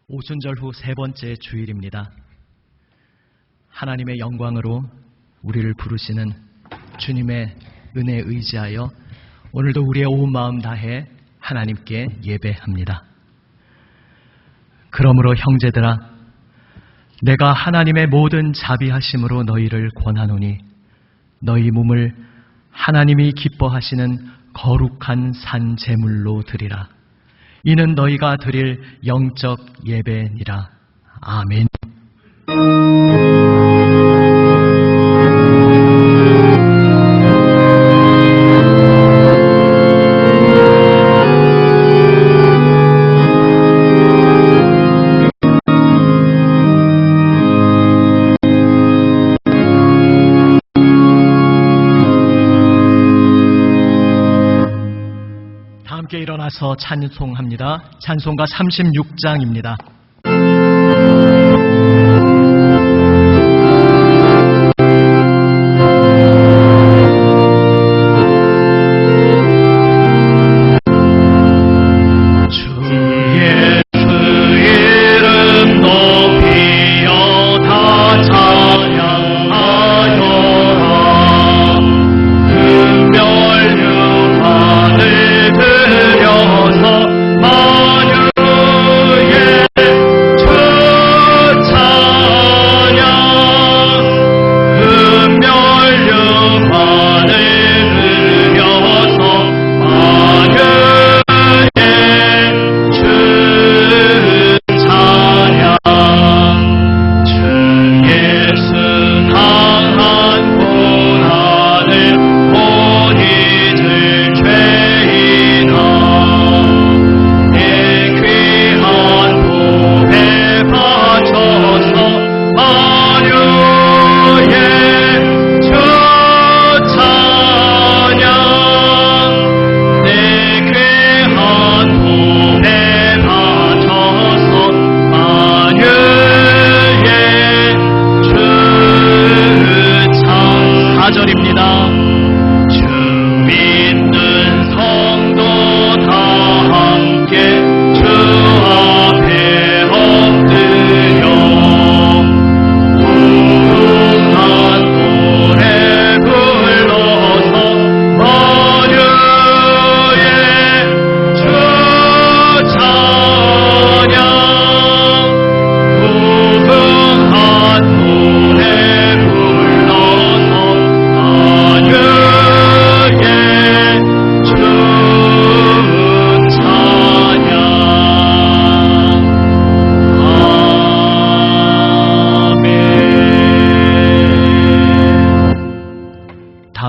오순절 후 세 번째 주일입니다. 하나님의 영광으로 우리를 부르시는 주님의 은혜에 의지하여 오늘도 우리의 온 마음 다해 하나님께 예배합니다. 그러므로 형제들아, 내가 하나님의 모든 자비하심으로 너희를 권하노니 너희 몸을 하나님이 기뻐하시는 거룩한 산 제물로 드리라. 이는 너희가 드릴 영적 예배니라. 아멘. 함께 일어나서 찬송합니다. 찬송가 36장입니다.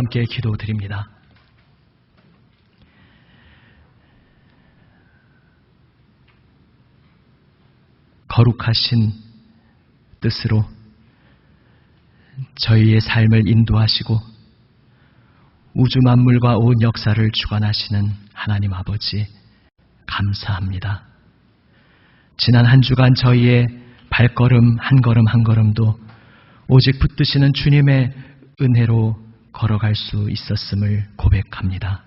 함께 기도드립니다. 거룩하신 뜻으로 저희의 삶을 인도하시고 우주 만물과 온 역사를 주관하시는 하나님 아버지, 감사합니다. 지난 한 주간 저희의 발걸음 한 걸음 한 걸음도 오직 붙드시는 주님의 은혜로 걸어갈 수 있었음을 고백합니다.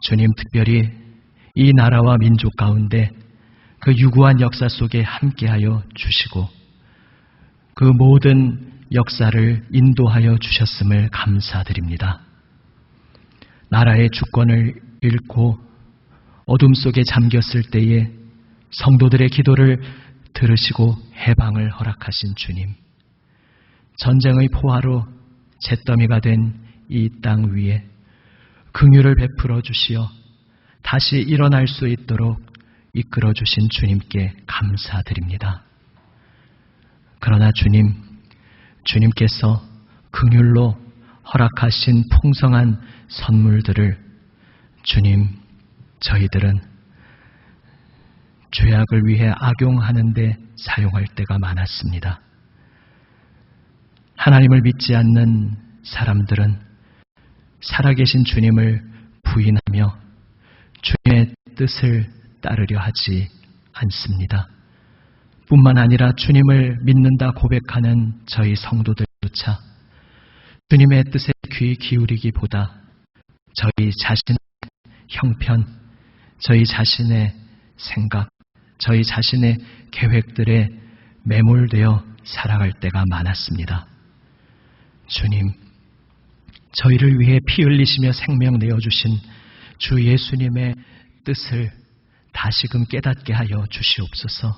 주님, 특별히 이 나라와 민족 가운데 그 유구한 역사 속에 함께하여 주시고 그 모든 역사를 인도하여 주셨음을 감사드립니다. 나라의 주권을 잃고 어둠 속에 잠겼을 때에 성도들의 기도를 들으시고 해방을 허락하신 주님, 전쟁의 포화로 잿더미가 된 이 땅 위에 긍휼을 베풀어 주시어 다시 일어날 수 있도록 이끌어 주신 주님께 감사드립니다. 그러나 주님, 주님께서 긍휼로 허락하신 풍성한 선물들을 주님, 저희들은 죄악을 위해 악용하는 데 사용할 때가 많았습니다. 하나님을 믿지 않는 사람들은 살아계신 주님을 부인하며 주님의 뜻을 따르려 하지 않습니다. 뿐만 아니라 주님을 믿는다 고백하는 저희 성도들조차 주님의 뜻에 귀 기울이기보다 저희 자신의 형편, 저희 자신의 생각, 저희 자신의 계획들에 매몰되어 살아갈 때가 많았습니다. 주님, 저희를 위해 피 흘리시며 생명 내어주신 주 예수님의 뜻을 다시금 깨닫게 하여 주시옵소서.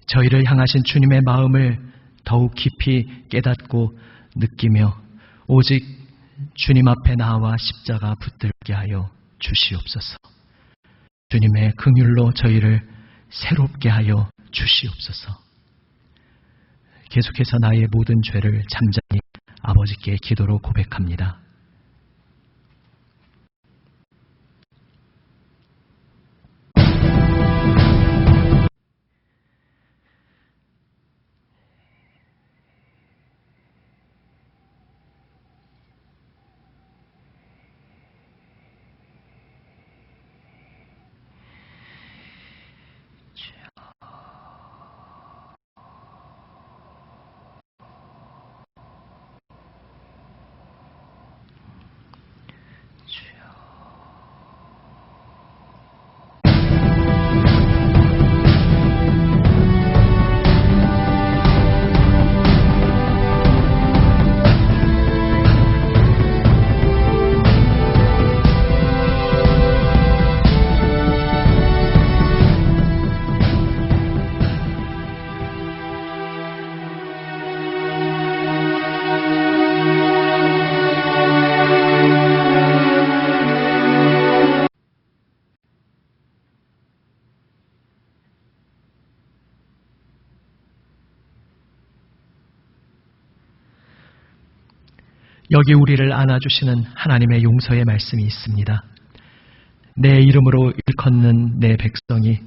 저희를 향하신 주님의 마음을 더욱 깊이 깨닫고 느끼며 오직 주님 앞에 나와 십자가 붙들게 하여 주시옵소서. 주님의 긍휼로 저희를 새롭게 하여 주시옵소서. 계속해서 나의 모든 죄를 잠잠히 아버지께 기도로 고백합니다. 여기 우리를 안아주시는 하나님의 용서의 말씀이 있습니다. 내 이름으로 일컫는 내 백성이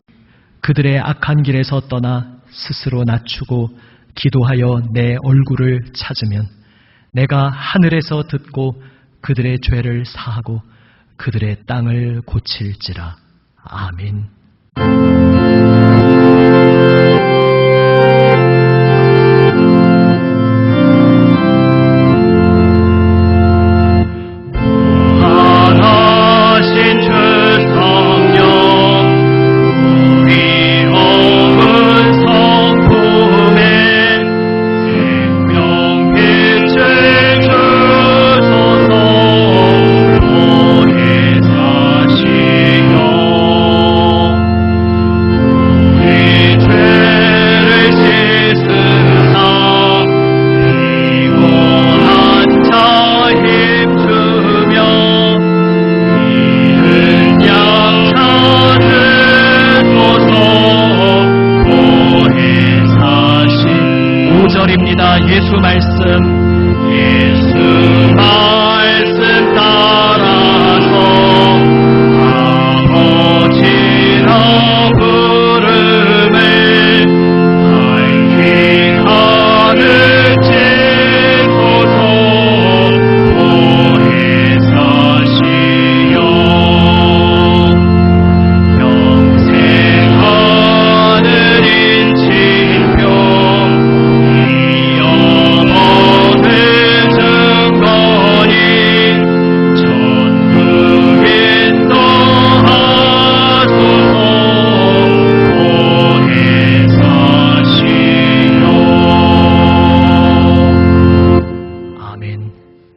그들의 악한 길에서 떠나 스스로 낮추고 기도하여 내 얼굴을 찾으면 내가 하늘에서 듣고 그들의 죄를 사하고 그들의 땅을 고칠지라. 아멘. 예수 말씀 따라서 아버지라 부름을 알기하는 지소서 오해 사시오. 평생 하늘인 지표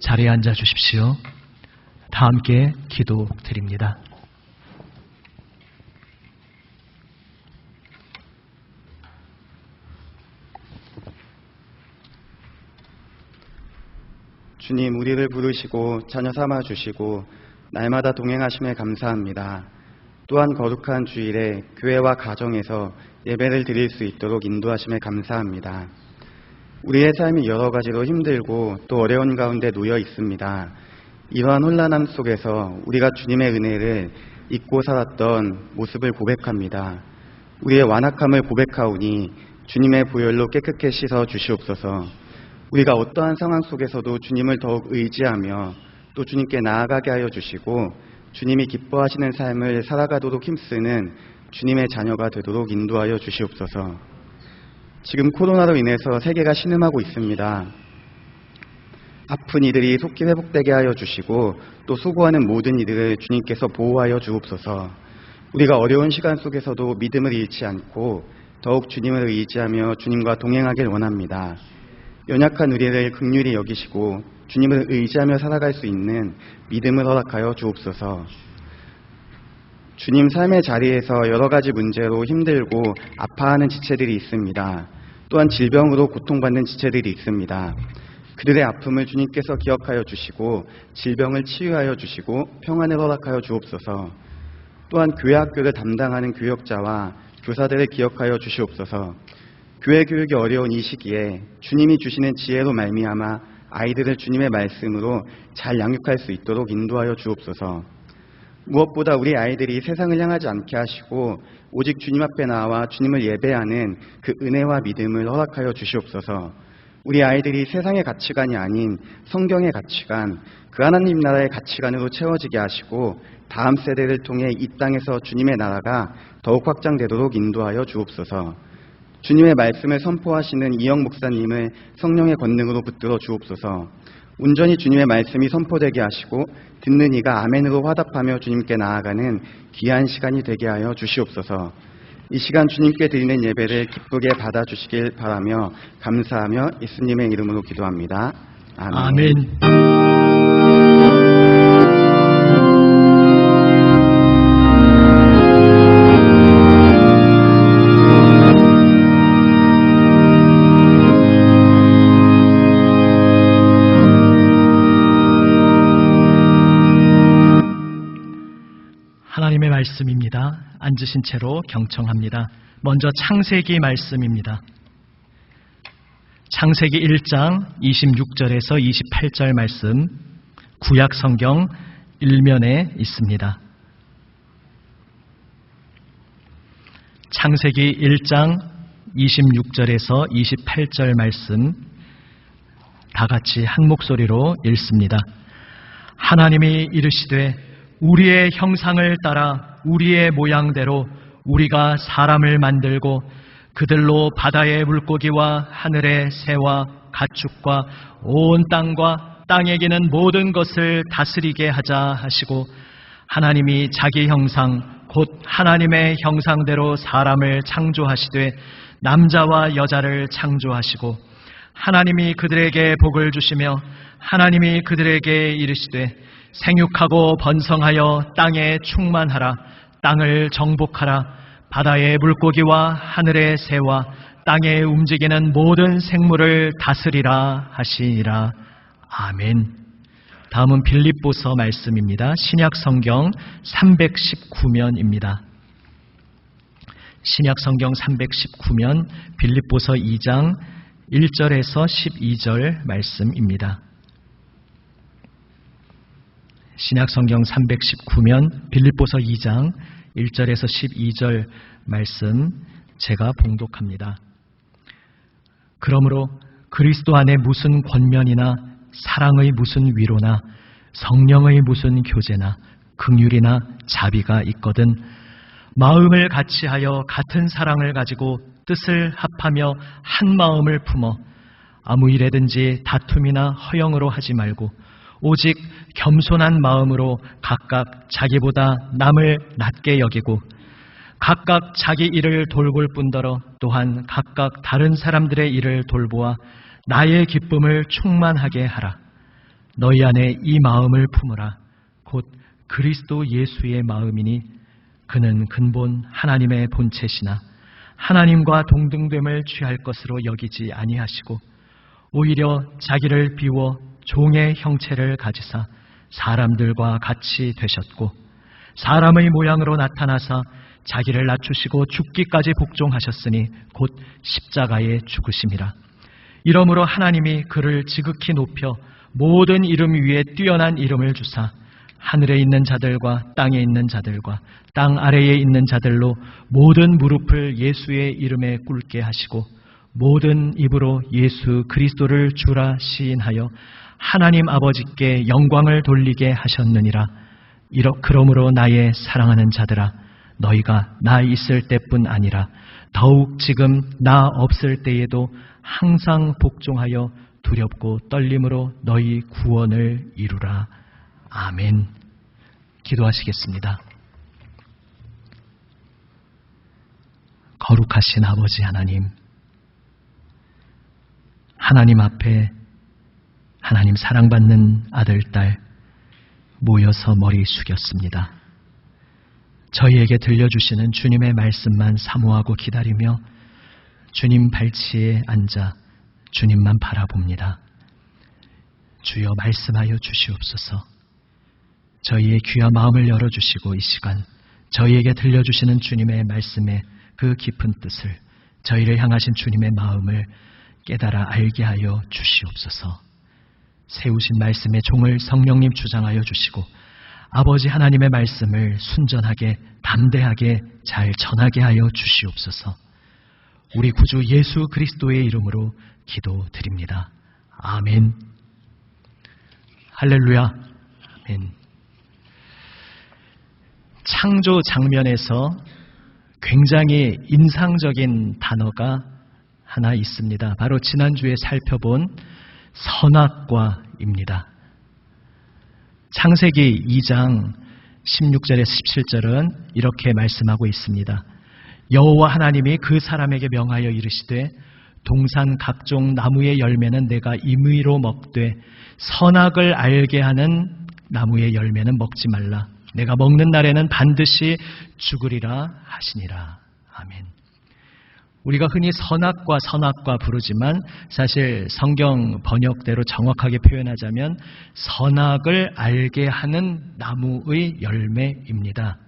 자리에 앉아 주십시오. 다 함께 기도드립니다. 주님, 우리를 부르시고 자녀 삼아 주시고 날마다 동행하심에 감사합니다. 또한 거룩한 주일에 교회와 가정에서 예배를 드릴 수 있도록 인도하심에 감사합니다. 우리의 삶이 여러 가지로 힘들고 또 어려운 가운데 놓여 있습니다. 이러한 혼란함 속에서 우리가 주님의 은혜를 잊고 살았던 모습을 고백합니다. 우리의 완악함을 고백하오니 주님의 보혈로 깨끗게 씻어 주시옵소서. 우리가 어떠한 상황 속에서도 주님을 더욱 의지하며 또 주님께 나아가게 하여 주시고 주님이 기뻐하시는 삶을 살아가도록 힘쓰는 주님의 자녀가 되도록 인도하여 주시옵소서. 지금 코로나로 인해서 세계가 신음하고 있습니다. 아픈 이들이 속히 회복되게 하여 주시고 또 수고하는 모든 이들을 주님께서 보호하여 주옵소서. 우리가 어려운 시간 속에서도 믿음을 잃지 않고 더욱 주님을 의지하며 주님과 동행하길 원합니다. 연약한 우리를 긍휼히 여기시고 주님을 의지하며 살아갈 수 있는 믿음을 허락하여 주옵소서. 주님, 삶의 자리에서 여러 가지 문제로 힘들고 아파하는 지체들이 있습니다. 또한 질병으로 고통받는 지체들이 있습니다. 그들의 아픔을 주님께서 기억하여 주시고 질병을 치유하여 주시고 평안을 허락하여 주옵소서. 또한 교회 학교를 담당하는 교역자와 교사들을 기억하여 주시옵소서. 교회 교육이 어려운 이 시기에 주님이 주시는 지혜로 말미암아 아이들을 주님의 말씀으로 잘 양육할 수 있도록 인도하여 주옵소서. 무엇보다 우리 아이들이 세상을 향하지 않게 하시고 오직 주님 앞에 나와 주님을 예배하는 그 은혜와 믿음을 허락하여 주시옵소서. 우리 아이들이 세상의 가치관이 아닌 성경의 가치관, 그 하나님 나라의 가치관으로 채워지게 하시고 다음 세대를 통해 이 땅에서 주님의 나라가 더욱 확장되도록 인도하여 주옵소서. 주님의 말씀을 선포하시는 이영 목사님을 성령의 권능으로 붙들어 주옵소서. 온전히 주님의 말씀이 선포되게 하시고 듣는 이가 아멘으로 화답하며 주님께 나아가는 귀한 시간이 되게 하여 주시옵소서. 이 시간 주님께 드리는 예배를 기쁘게 받아주시길 바라며 감사하며 예수님의 이름으로 기도합니다. 아멘. 하나님의 말씀입니다. 앉으신 채로 경청합니다. 먼저 창세기 말씀입니다. 창세기 1장 26절에서 28절 말씀, 구약 성경 1면에 있습니다. 창세기 1장 26절에서 28절 말씀 다 같이 한 목소리로 읽습니다. 하나님이 이르시되 우리의 형상을 따라 우리의 모양대로 우리가 사람을 만들고 그들로 바다의 물고기와 하늘의 새와 가축과 온 땅과 땅에 기는 모든 것을 다스리게 하자 하시고 하나님이 자기 형상 곧 하나님의 형상대로 사람을 창조하시되 남자와 여자를 창조하시고 하나님이 그들에게 복을 주시며 하나님이 그들에게 이르시되 생육하고 번성하여 땅에 충만하라. 땅을 정복하라. 바다의 물고기와 하늘의 새와 땅에 움직이는 모든 생물을 다스리라 하시니라. 아멘. 다음은 빌립보서 말씀입니다. 신약 성경 319면입니다. 신약 성경 319면 빌립보서 2장 1절에서 12절 말씀입니다. 신약 성경 319면 빌립보서 2장 1절에서 12절 말씀 제가 봉독합니다. 그러므로 그리스도 안에 무슨 권면이나 사랑의 무슨 위로나 성령의 무슨 교제나 긍휼이나 자비가 있거든 마음을 같이하여 같은 사랑을 가지고 뜻을 합하며 한 마음을 품어 아무 일에든지 다툼이나 허영으로 하지 말고 오직 겸손한 마음으로 각각 자기보다 남을 낮게 여기고 각각 자기 일을 돌볼 뿐더러 또한 각각 다른 사람들의 일을 돌보아 나의 기쁨을 충만하게 하라. 너희 안에 이 마음을 품으라. 곧 그리스도 예수의 마음이니 그는 근본 하나님의 본체시나 하나님과 동등됨을 취할 것으로 여기지 아니하시고 오히려 자기를 비워 종의 형체를 가지사 사람들과 같이 되셨고 사람의 모양으로 나타나사 자기를 낮추시고 죽기까지 복종하셨으니 곧 십자가에 죽으심이라. 이러므로 하나님이 그를 지극히 높여 모든 이름 위에 뛰어난 이름을 주사 하늘에 있는 자들과 땅에 있는 자들과 땅 아래에 있는 자들로 모든 무릎을 예수의 이름에 꿇게 하시고 모든 입으로 예수 그리스도를 주라 시인하여 하나님 아버지께 영광을 돌리게 하셨느니라. 그러므로 나의 사랑하는 자들아 너희가 나 있을 때뿐 아니라 더욱 지금 나 없을 때에도 항상 복종하여 두렵고 떨림으로 너희 구원을 이루라. 아멘. 기도하시겠습니다. 거룩하신 아버지 하나님, 하나님 앞에 하나님 사랑받는 아들, 딸 모여서 머리 숙였습니다. 저희에게 들려주시는 주님의 말씀만 사모하고 기다리며 주님 발치에 앉아 주님만 바라봅니다. 주여 말씀하여 주시옵소서. 저희의 귀와 마음을 열어주시고 이 시간 저희에게 들려주시는 주님의 말씀의 그 깊은 뜻을, 저희를 향하신 주님의 마음을 깨달아 알게 하여 주시옵소서. 세우신 말씀의 종을 성령님 주장하여 주시고 아버지 하나님의 말씀을 순전하게 담대하게 잘 전하게 하여 주시옵소서. 우리 구주 예수 그리스도의 이름으로 기도드립니다. 아멘. 할렐루야. 아멘. 창조 장면에서 굉장히 인상적인 단어가 하나 있습니다. 바로 지난주에 살펴본 선악과입니다. 창세기 2장 16절에서 17절은 이렇게 말씀하고 있습니다. 여호와 하나님이 그 사람에게 명하여 이르시되 동산 각종 나무의 열매는 내가 임의로 먹되 선악을 알게 하는 나무의 열매는 먹지 말라. 내가 먹는 날에는 반드시 죽으리라 하시니라. 아멘. 우리가 흔히 선악과 부르지만 사실 성경 번역대로 정확하게 표현하자면 선악을 알게 하는 나무의 열매입니다.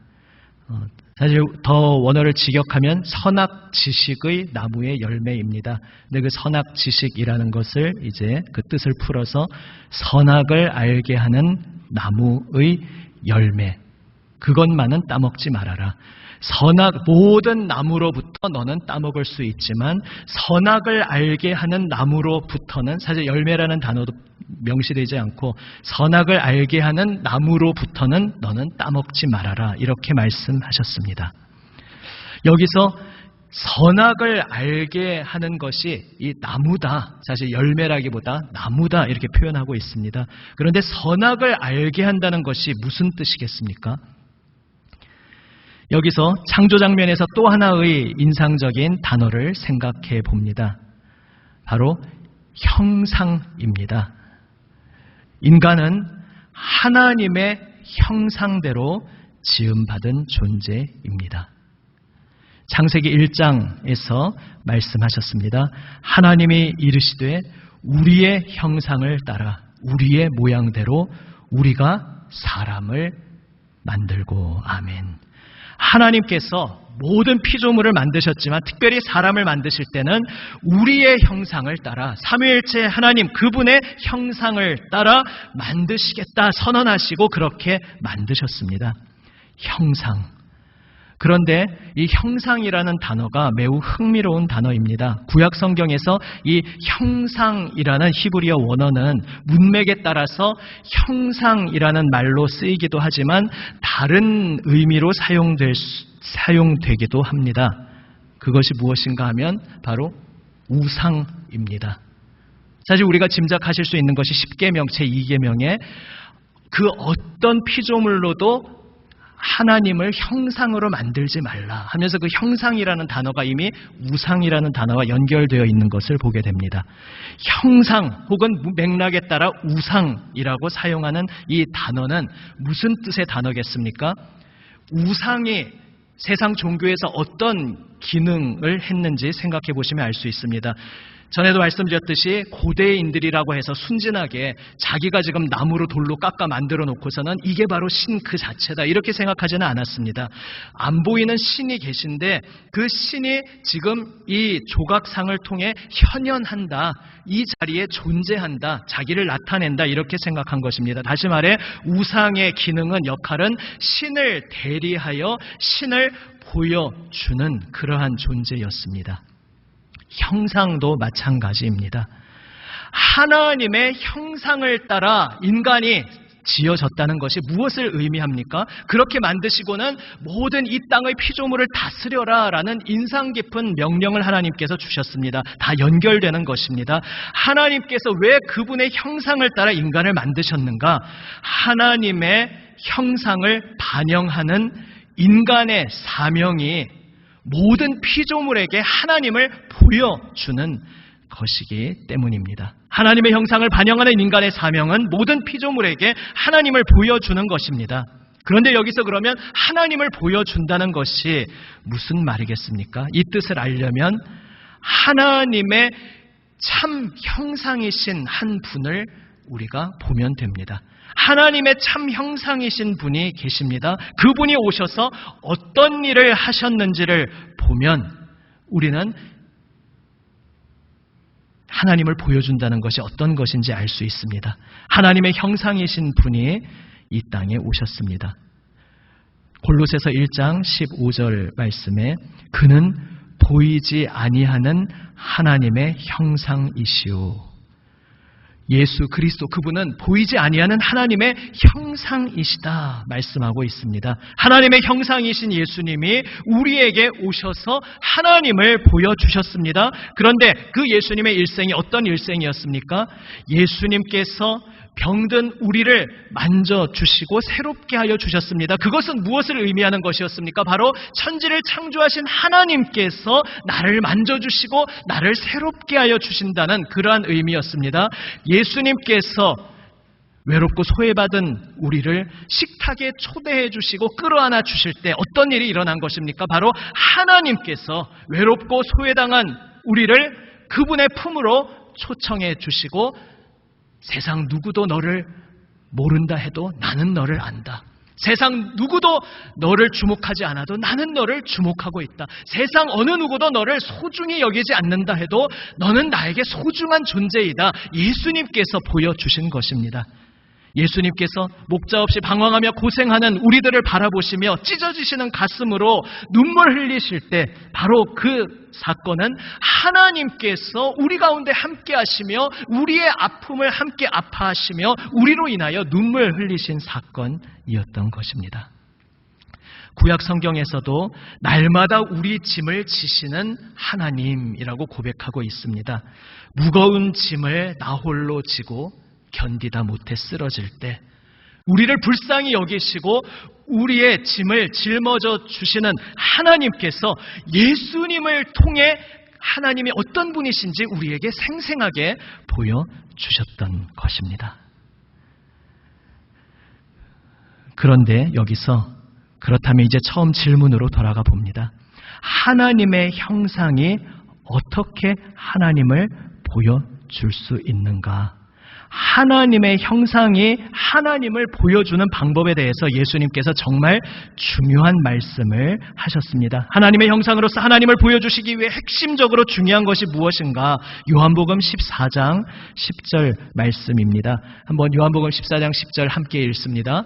사실 더 원어를 직역하면 선악 지식의 나무의 열매입니다. 근데 그 선악 지식이라는 것을 이제 그 뜻을 풀어서 선악을 알게 하는 나무의 열매, 그것만은 따먹지 말아라. 모든 나무로부터 너는 따먹을 수 있지만 선악을 알게 하는 나무로부터는, 사실 열매라는 단어도 명시되지 않고 선악을 알게 하는 나무로부터는 너는 따먹지 말아라, 이렇게 말씀하셨습니다. 여기서 선악을 알게 하는 것이 이 나무다, 사실 열매라기보다 나무다 이렇게 표현하고 있습니다. 그런데 선악을 알게 한다는 것이 무슨 뜻이겠습니까? 여기서 창조 장면에서 또 하나의 인상적인 단어를 생각해 봅니다. 바로 형상입니다. 인간은 하나님의 형상대로 지음받은 존재입니다. 창세기 1장에서 말씀하셨습니다. 하나님이 이르시되 우리의 형상을 따라 우리의 모양대로 우리가 사람을 만들고. 아멘. 하나님께서 모든 피조물을 만드셨지만 특별히 사람을 만드실 때는 우리의 형상을 따라, 삼위일체 하나님 그분의 형상을 따라 만드시겠다 선언하시고 그렇게 만드셨습니다. 형상. 그런데 이 형상이라는 단어가 매우 흥미로운 단어입니다. 구약 성경에서 이 형상이라는 히브리어 원어는 문맥에 따라서 형상이라는 말로 쓰이기도 하지만 다른 의미로 사용되기도 합니다. 그것이 무엇인가 하면 바로 우상입니다. 사실 우리가 짐작하실 수 있는 것이 10계명 제2계명에 그 어떤 피조물로도 하나님을 형상으로 만들지 말라 하면서 그 형상이라는 단어가 이미 우상이라는 단어와 연결되어 있는 것을 보게 됩니다. 형상 혹은 맥락에 따라 우상이라고 사용하는 이 단어는 무슨 뜻의 단어겠습니까? 우상이 세상 종교에서 어떤 기능을 했는지 생각해 보시면 알 수 있습니다. 전에도 말씀드렸듯이 고대인들이라고 해서 순진하게 자기가 지금 나무로 돌로 깎아 만들어 놓고서는 이게 바로 신 그 자체다 이렇게 생각하지는 않았습니다. 안 보이는 신이 계신데 그 신이 지금 이 조각상을 통해 현현한다, 이 자리에 존재한다, 자기를 나타낸다 이렇게 생각한 것입니다. 다시 말해 우상의 기능은, 역할은 신을 대리하여 신을 보여주는 그러한 존재였습니다. 형상도 마찬가지입니다. 하나님의 형상을 따라 인간이 지어졌다는 것이 무엇을 의미합니까? 그렇게 만드시고는 모든 이 땅의 피조물을 다스려라 라는 인상 깊은 명령을 하나님께서 주셨습니다. 다 연결되는 것입니다. 하나님께서 왜 그분의 형상을 따라 인간을 만드셨는가? 하나님의 형상을 반영하는 인간의 사명이 모든 피조물에게 하나님을 보여주는 것이기 때문입니다. 하나님의 형상을 반영하는 인간의 사명은 모든 피조물에게 하나님을 보여주는 것입니다. 그런데 여기서 그러면 하나님을 보여준다는 것이 무슨 말이겠습니까? 이 뜻을 알려면 하나님의 참 형상이신 한 분을 우리가 보면 됩니다. 하나님의 참 형상이신 분이 계십니다. 그분이 오셔서 어떤 일을 하셨는지를 보면 우리는 하나님을 보여준다는 것이 어떤 것인지 알 수 있습니다. 하나님의 형상이신 분이 이 땅에 오셨습니다. 골로새서 1장 15절 말씀에 그는 보이지 아니하는 하나님의 형상이시오. 예수 그리스도 그분은 보이지 아니하는 하나님의 형상이시다 말씀하고 있습니다. 하나님의 형상이신 예수님이 우리에게 오셔서 하나님을 보여주셨습니다. 그런데 그 예수님의 일생이 어떤 일생이었습니까? 예수님께서 병든 우리를 만져주시고 새롭게 하여 주셨습니다. 그것은 무엇을 의미하는 것이었습니까? 바로 천지를 창조하신 하나님께서 나를 만져주시고 나를 새롭게 하여 주신다는 그러한 의미였습니다. 예수님께서 외롭고 소외받은 우리를 식탁에 초대해 주시고 끌어안아 주실 때 어떤 일이 일어난 것입니까? 바로 하나님께서 외롭고 소외당한 우리를 그분의 품으로 초청해 주시고 세상 누구도 너를 모른다 해도 나는 너를 안다. 세상 누구도 너를 주목하지 않아도 나는 너를 주목하고 있다. 세상 어느 누구도 너를 소중히 여기지 않는다 해도 너는 나에게 소중한 존재이다. 예수님께서 보여주신 것입니다. 예수님께서 목자 없이 방황하며 고생하는 우리들을 바라보시며 찢어지시는 가슴으로 눈물 흘리실 때 바로 그 사건은 하나님께서 우리 가운데 함께 하시며 우리의 아픔을 함께 아파하시며 우리로 인하여 눈물 흘리신 사건이었던 것입니다. 구약 성경에서도 날마다 우리 짐을 지시는 하나님이라고 고백하고 있습니다. 무거운 짐을 나 홀로 지고 견디다 못해 쓰러질 때 우리를 불쌍히 여기시고 우리의 짐을 짊어져 주시는 하나님께서 예수님을 통해 하나님이 어떤 분이신지 우리에게 생생하게 보여주셨던 것입니다. 그런데 여기서 그렇다면 이제 처음 질문으로 돌아가 봅니다. 하나님의 형상이 어떻게 하나님을 보여줄 수 있는가? 하나님의 형상이 하나님을 보여주는 방법에 대해서 예수님께서 정말 중요한 말씀을 하셨습니다. 하나님의 형상으로서 하나님을 보여주시기 위해 핵심적으로 중요한 것이 무엇인가? 요한복음 14장 10절 말씀입니다. 한번 요한복음 14장 10절 함께 읽습니다.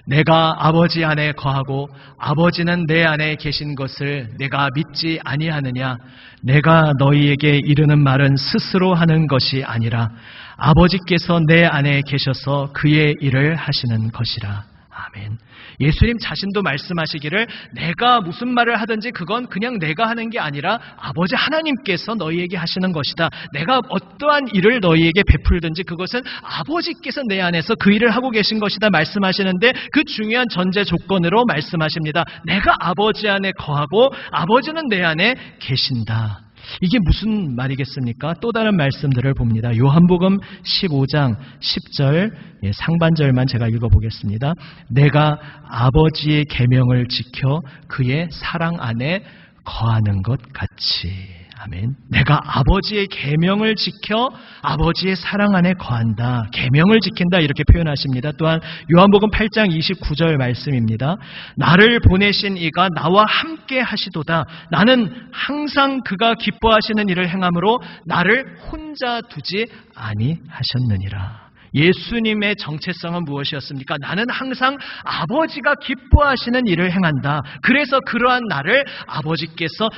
내가 아버지 안에 거하고 아버지는 내 안에 계신 것을 내가 믿지 아니하느냐? 내가 너희에게 이르는 말은 스스로 하는 것이 아니라 아버지께서 내 안에 계셔서 그의 일을 하시는 것이라. 아멘. 예수님 자신도 말씀하시기를 내가 무슨 말을 하든지 그건 그냥 내가 하는 게 아니라 아버지 하나님께서 너희에게 하시는 것이다. 내가 어떠한 일을 너희에게 베풀든지 그것은 아버지께서 내 안에서 그 일을 하고 계신 것이다 말씀하시는데 그 중요한 전제 조건으로 말씀하십니다. 내가 아버지 안에 거하고 아버지는 내 안에 계신다. 이게 무슨 말이겠습니까? 또 다른 말씀들을 봅니다. 요한복음 15장 10절 상반절만 제가 읽어보겠습니다. 내가 아버지의 계명을 지켜 그의 사랑 안에 거하는 것 같이. 아멘. 내가 아버지의 계명을 지켜 아버지의 사랑 안에 거한다. 계명을 지킨다 이렇게 표현하십니다. 또한 요한복음 8장 29절 말씀입니다. 나를 보내신 이가 나와 함께 하시도다. 나는 항상 그가 기뻐하시는 일을 행함으로 나를 혼자 두지 아니하셨느니라. 예수님의 정체성은 무엇이었습니까? 나는 항상 아버지가 기뻐하시는 일을 행한다. 그래서 그러한 나를 아버지께서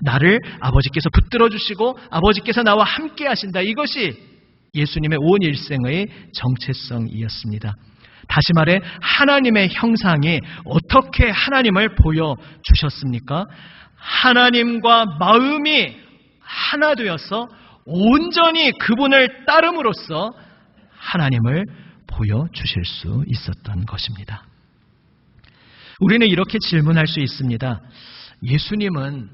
나를 아버지께서 붙들어 주시고 아버지께서 나와 함께 하신다. 이것이 예수님의 온 일생의 정체성이었습니다. 다시 말해 하나님의 형상이 어떻게 하나님을 보여주셨습니까? 하나님과 마음이 하나 되어서 온전히 그분을 따름으로써 하나님을 보여주실 수 있었던 것입니다. 우리는 이렇게 질문할 수 있습니다. 예수님은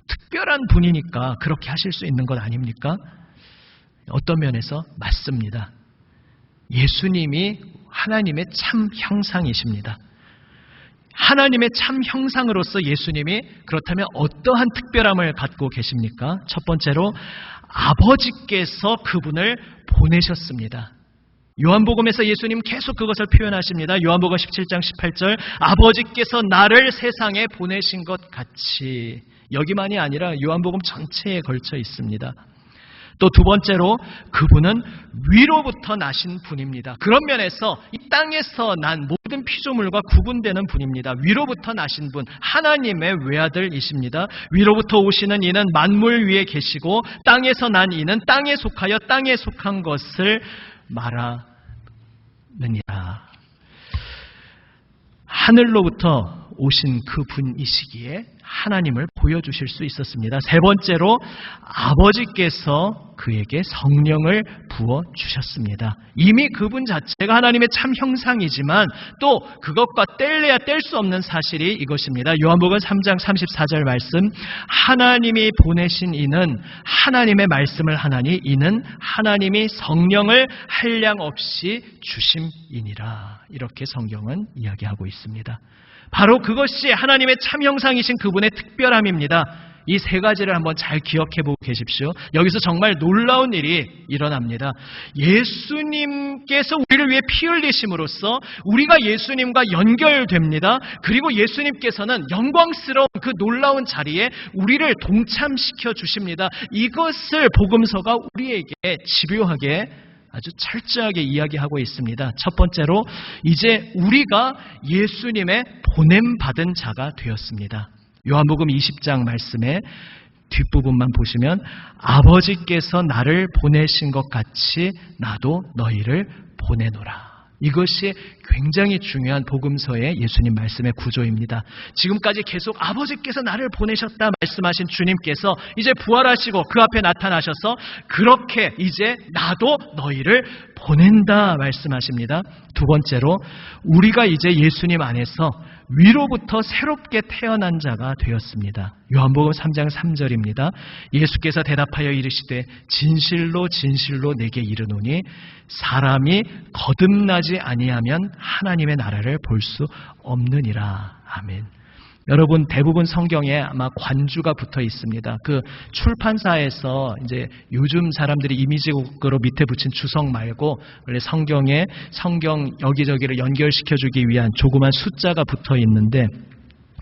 특별한 분이니까 그렇게 하실 수 있는 것 아닙니까? 어떤 면에서 맞습니다. 예수님이 하나님의 참 형상이십니다. 하나님의 참 형상으로서 예수님이 그렇다면 어떠한 특별함을 갖고 계십니까? 첫 번째로 아버지께서 그분을 보내셨습니다. 요한복음에서 예수님 계속 그것을 표현하십니다. 요한복음 17장 18절 아버지께서 나를 세상에 보내신 것 같이. 여기만이 아니라 요한복음 전체에 걸쳐 있습니다. 또 두 번째로 그분은 위로부터 나신 분입니다. 그런 면에서 이 땅에서 난 모든 피조물과 구분되는 분입니다. 위로부터 나신 분, 하나님의 외아들이십니다. 위로부터 오시는 이는 만물 위에 계시고 땅에서 난 이는 땅에 속하여 땅에 속한 것을 말하느니라. 하늘로부터 오신 그 분이시기에 하나님을 보여주실 수 있었습니다. 세 번째로 아버지께서 그에게 성령을 부어주셨습니다. 이미 그분 자체가 하나님의 참 형상이지만 또 그것과 뗄래야 뗄 수 없는 사실이 이것입니다. 요한복음 3장 34절 말씀 하나님이 보내신 이는 하나님의 말씀을 하나니 이는 하나님이 성령을 한량 없이 주심이니라. 이렇게 성경은 이야기하고 있습니다. 바로 그것이 하나님의 참 형상이신 그분의 특별함입니다. 이 세 가지를 한번 잘 기억해 보고 계십시오. 여기서 정말 놀라운 일이 일어납니다. 예수님께서 우리를 위해 피 흘리심으로써 우리가 예수님과 연결됩니다. 그리고 예수님께서는 영광스러운 그 놀라운 자리에 우리를 동참시켜 주십니다. 이것을 복음서가 우리에게 집요하게 아주 철저하게 이야기하고 있습니다. 첫 번째로 이제 우리가 예수님의 보냄받은 자가 되었습니다. 요한복음 20장 말씀의 뒷부분만 보시면 아버지께서 나를 보내신 것 같이 나도 너희를 보내노라. 이것이 굉장히 중요한 복음서의 예수님 말씀의 구조입니다. 지금까지 계속 아버지께서 나를 보내셨다 말씀하신 주님께서 이제 부활하시고 그 앞에 나타나셔서 그렇게 이제 나도 너희를 보낸다 말씀하십니다. 두 번째로 우리가 이제 예수님 안에서 위로부터 새롭게 태어난 자가 되었습니다. 요한복음 3장 3절입니다. 예수께서 대답하여 이르시되 진실로 진실로 내게 이르노니 사람이 거듭나지 아니하면 하나님의 나라를 볼 수 없느니라. 아멘. 여러분 대부분 성경에 아마 관주가 붙어 있습니다. 그 출판사에서 이제 요즘 사람들이 이미지곡으로 밑에 붙인 주석 말고 원래 성경 여기저기를 연결시켜주기 위한 조그만 숫자가 붙어 있는데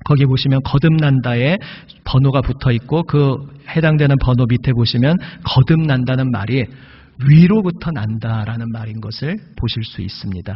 거기 보시면 거듭난다에 번호가 붙어 있고 그 해당되는 번호 밑에 보시면 거듭난다는 말이 위로부터 난다라는 말인 것을 보실 수 있습니다.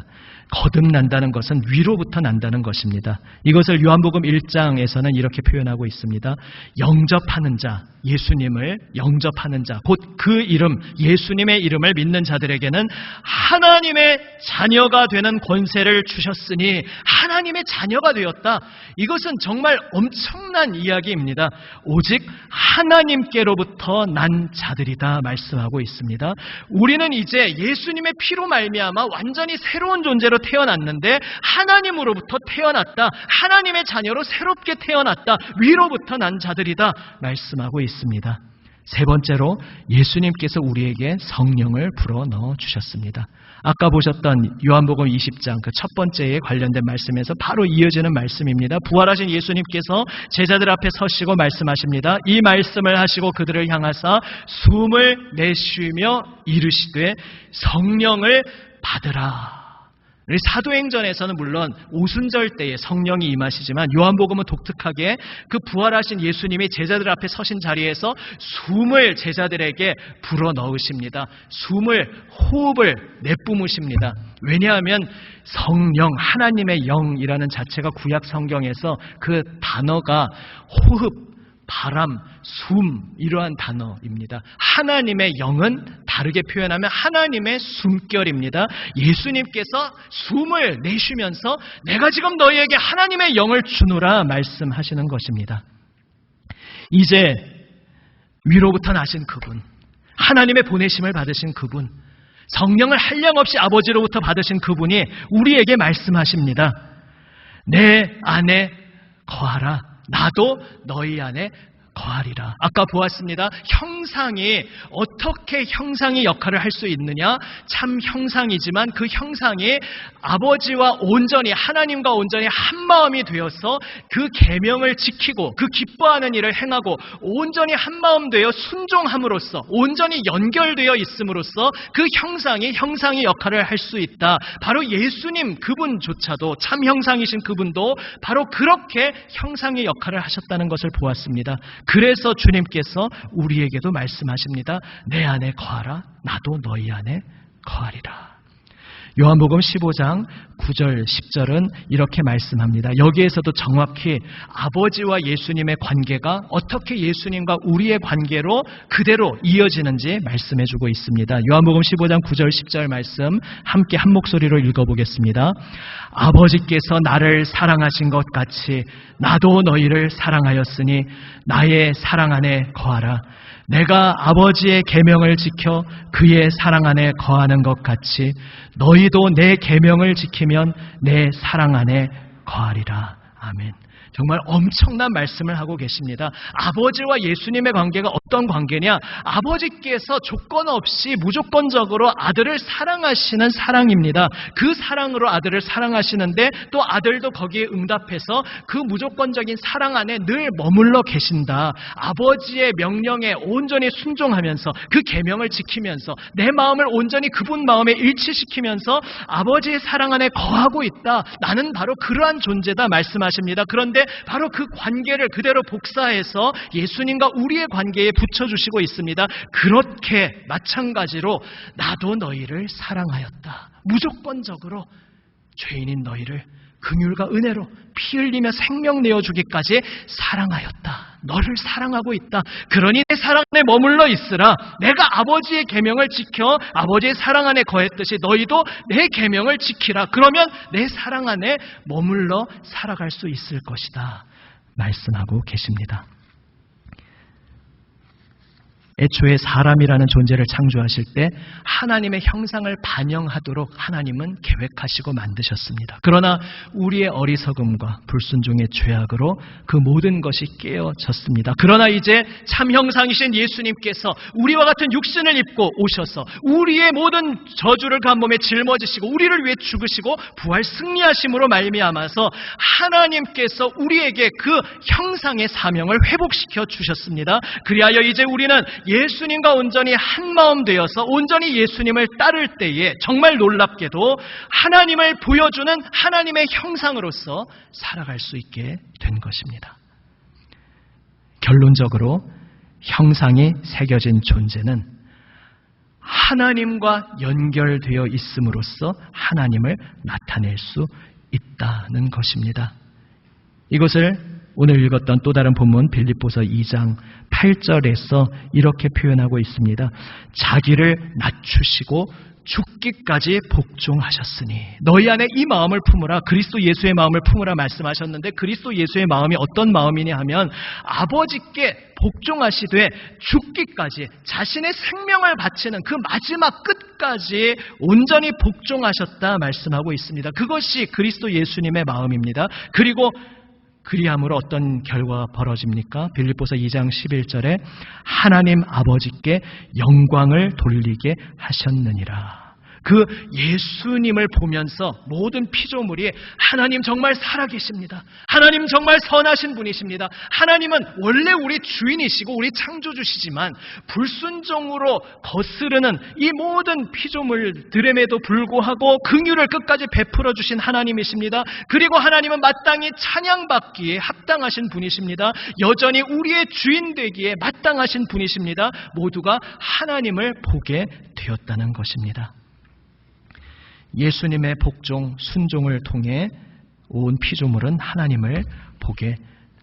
거듭난다는 것은 위로부터 난다는 것입니다. 이것을 요한복음 1장에서는 이렇게 표현하고 있습니다. 영접하는 자, 예수님을 영접하는 자, 곧 그 이름, 예수님의 이름을 믿는 자들에게는 하나님의 자녀가 되는 권세를 주셨으니 하나님의 자녀가 되었다. 이것은 정말 엄청난 이야기입니다. 오직 하나님께로부터 난 자들이다 말씀하고 있습니다. 우리는 이제 예수님의 피로 말미암아 완전히 새로운 존재로 태어났는데 하나님으로부터 태어났다. 하나님의 자녀로 새롭게 태어났다. 위로부터 난 자들이다 말씀하고 있습니다. 세 번째로 예수님께서 우리에게 성령을 불어넣어 주셨습니다. 아까 보셨던 요한복음 20장 그 첫 번째에 관련된 말씀에서 바로 이어지는 말씀입니다. 부활하신 예수님께서 제자들 앞에 서시고 말씀하십니다. 이 말씀을 하시고 그들을 향하사 숨을 내쉬며 이르시되 성령을 받으라. 사도행전에서는 물론 오순절 때에 성령이 임하시지만 요한복음은 독특하게 그 부활하신 예수님이 제자들 앞에 서신 자리에서 숨을 제자들에게 불어넣으십니다. 호흡을 내뿜으십니다. 왜냐하면 성령, 하나님의 영이라는 자체가 구약 성경에서 그 단어가 호흡, 바람, 숨 이러한 단어입니다. 하나님의 영은 다르게 표현하면 하나님의 숨결입니다. 예수님께서 숨을 내쉬면서 내가 지금 너희에게 하나님의 영을 주노라 말씀하시는 것입니다. 이제 위로부터 나신 그분, 하나님의 보내심을 받으신 그분, 성령을 한량없이 아버지로부터 받으신 그분이 우리에게 말씀하십니다. 내 안에 거하라. 나도 너희 안에 거하리라. 아까 보았습니다. 형상이 어떻게 형상이 역할을 할 수 있느냐? 참 형상이지만 그 형상이 아버지와 온전히 하나님과 온전히 한 마음이 되어서 그 계명을 지키고 그 기뻐하는 일을 행하고 온전히 한 마음 되어 순종함으로써 온전히 연결되어 있음으로써 그 형상이 역할을 할 수 있다. 바로 예수님 그분조차도 참 형상이신 그분도 바로 그렇게 형상의 역할을 하셨다는 것을 보았습니다. 그래서 주님께서 우리에게도 말씀하십니다. 내 안에 거하라. 나도 너희 안에 거하리라. 요한복음 15장 9절 10절은 이렇게 말씀합니다. 여기에서도 정확히 아버지와 예수님의 관계가 어떻게 예수님과 우리의 관계로 그대로 이어지는지 말씀해주고 있습니다. 요한복음 15장 9절 10절 말씀 함께 한 목소리로 읽어보겠습니다. 아버지께서 나를 사랑하신 것 같이 나도 너희를 사랑하였으니 나의 사랑 안에 거하라. 내가 아버지의 계명을 지켜 그의 사랑 안에 거하는 것 같이 너희도 내 계명을 지키면 내 사랑 안에 거하리라. 아멘. 정말 엄청난 말씀을 하고 계십니다. 아버지와 예수님의 관계가 어떤 관계냐? 아버지께서 조건 없이 무조건적으로 아들을 사랑하시는 사랑입니다. 그 사랑으로 아들을 사랑하시는데 또 아들도 거기에 응답해서 그 무조건적인 사랑 안에 늘 머물러 계신다. 아버지의 명령에 온전히 순종하면서 그 계명을 지키면서 내 마음을 온전히 그분 마음에 일치시키면서 아버지의 사랑 안에 거하고 있다. 나는 바로 그러한 존재다 말씀하십니다. 그런데 바로 그 관계를 그대로 복사해서 예수님과 우리의 관계에 붙여주시고 있습니다. 그렇게 마찬가지로 나도 너희를 사랑하였다. 무조건적으로 죄인인 너희를 긍휼과 은혜로 피 흘리며 생명 내어주기까지 사랑하였다. 너를 사랑하고 있다. 그러니 내 사랑 안에 머물러 있으라. 내가 아버지의 계명을 지켜 아버지의 사랑 안에 거했듯이 너희도 내 계명을 지키라. 그러면 내 사랑 안에 머물러 살아갈 수 있을 것이다. 말씀하고 계십니다. 애초에 사람이라는 존재를 창조하실 때 하나님의 형상을 반영하도록 하나님은 계획하시고 만드셨습니다. 그러나 우리의 어리석음과 불순종의 죄악으로 그 모든 것이 깨어졌습니다. 그러나 이제 참 형상이신 예수님께서 우리와 같은 육신을 입고 오셔서 우리의 모든 저주를 그 한 몸에 짊어지시고 우리를 위해 죽으시고 부활 승리하심으로 말미암아서 하나님께서 우리에게 그 형상의 사명을 회복시켜 주셨습니다. 그리하여 이제 우리는 예수님과 온전히 한 마음 되어서 온전히 예수님을 따를 때에 정말 놀랍게도 하나님을 보여주는 하나님의 형상으로서 살아갈 수 있게 된 것입니다. 결론적으로 형상이 새겨진 존재는 하나님과 연결되어 있음으로써 하나님을 나타낼 수 있다는 것입니다. 이것을 오늘 읽었던 또 다른 본문 빌립보서 2장 8절에서 이렇게 표현하고 있습니다. 자기를 낮추시고 죽기까지 복종하셨으니 너희 안에 이 마음을 품으라. 그리스도 예수의 마음을 품으라 말씀하셨는데 그리스도 예수의 마음이 어떤 마음이냐 하면 아버지께 복종하시되 죽기까지 자신의 생명을 바치는 그 마지막 끝까지 온전히 복종하셨다 말씀하고 있습니다. 그것이 그리스도 예수님의 마음입니다. 그리고 그리함으로 어떤 결과가 벌어집니까? 빌립보서 2장 11절에 하나님 아버지께 영광을 돌리게 하셨느니라. 그 예수님을 보면서 모든 피조물이 하나님 정말 살아계십니다. 하나님 정말 선하신 분이십니다. 하나님은 원래 우리 주인이시고 우리 창조주시지만 불순종으로 거스르는 이 모든 피조물들임에도 불구하고 긍휼을 끝까지 베풀어 주신 하나님이십니다. 그리고 하나님은 마땅히 찬양받기에 합당하신 분이십니다. 여전히 우리의 주인 되기에 마땅하신 분이십니다. 모두가 하나님을 보게 되었다는 것입니다. 예수님의 복종, 순종을 통해 온 피조물은 하나님을 보게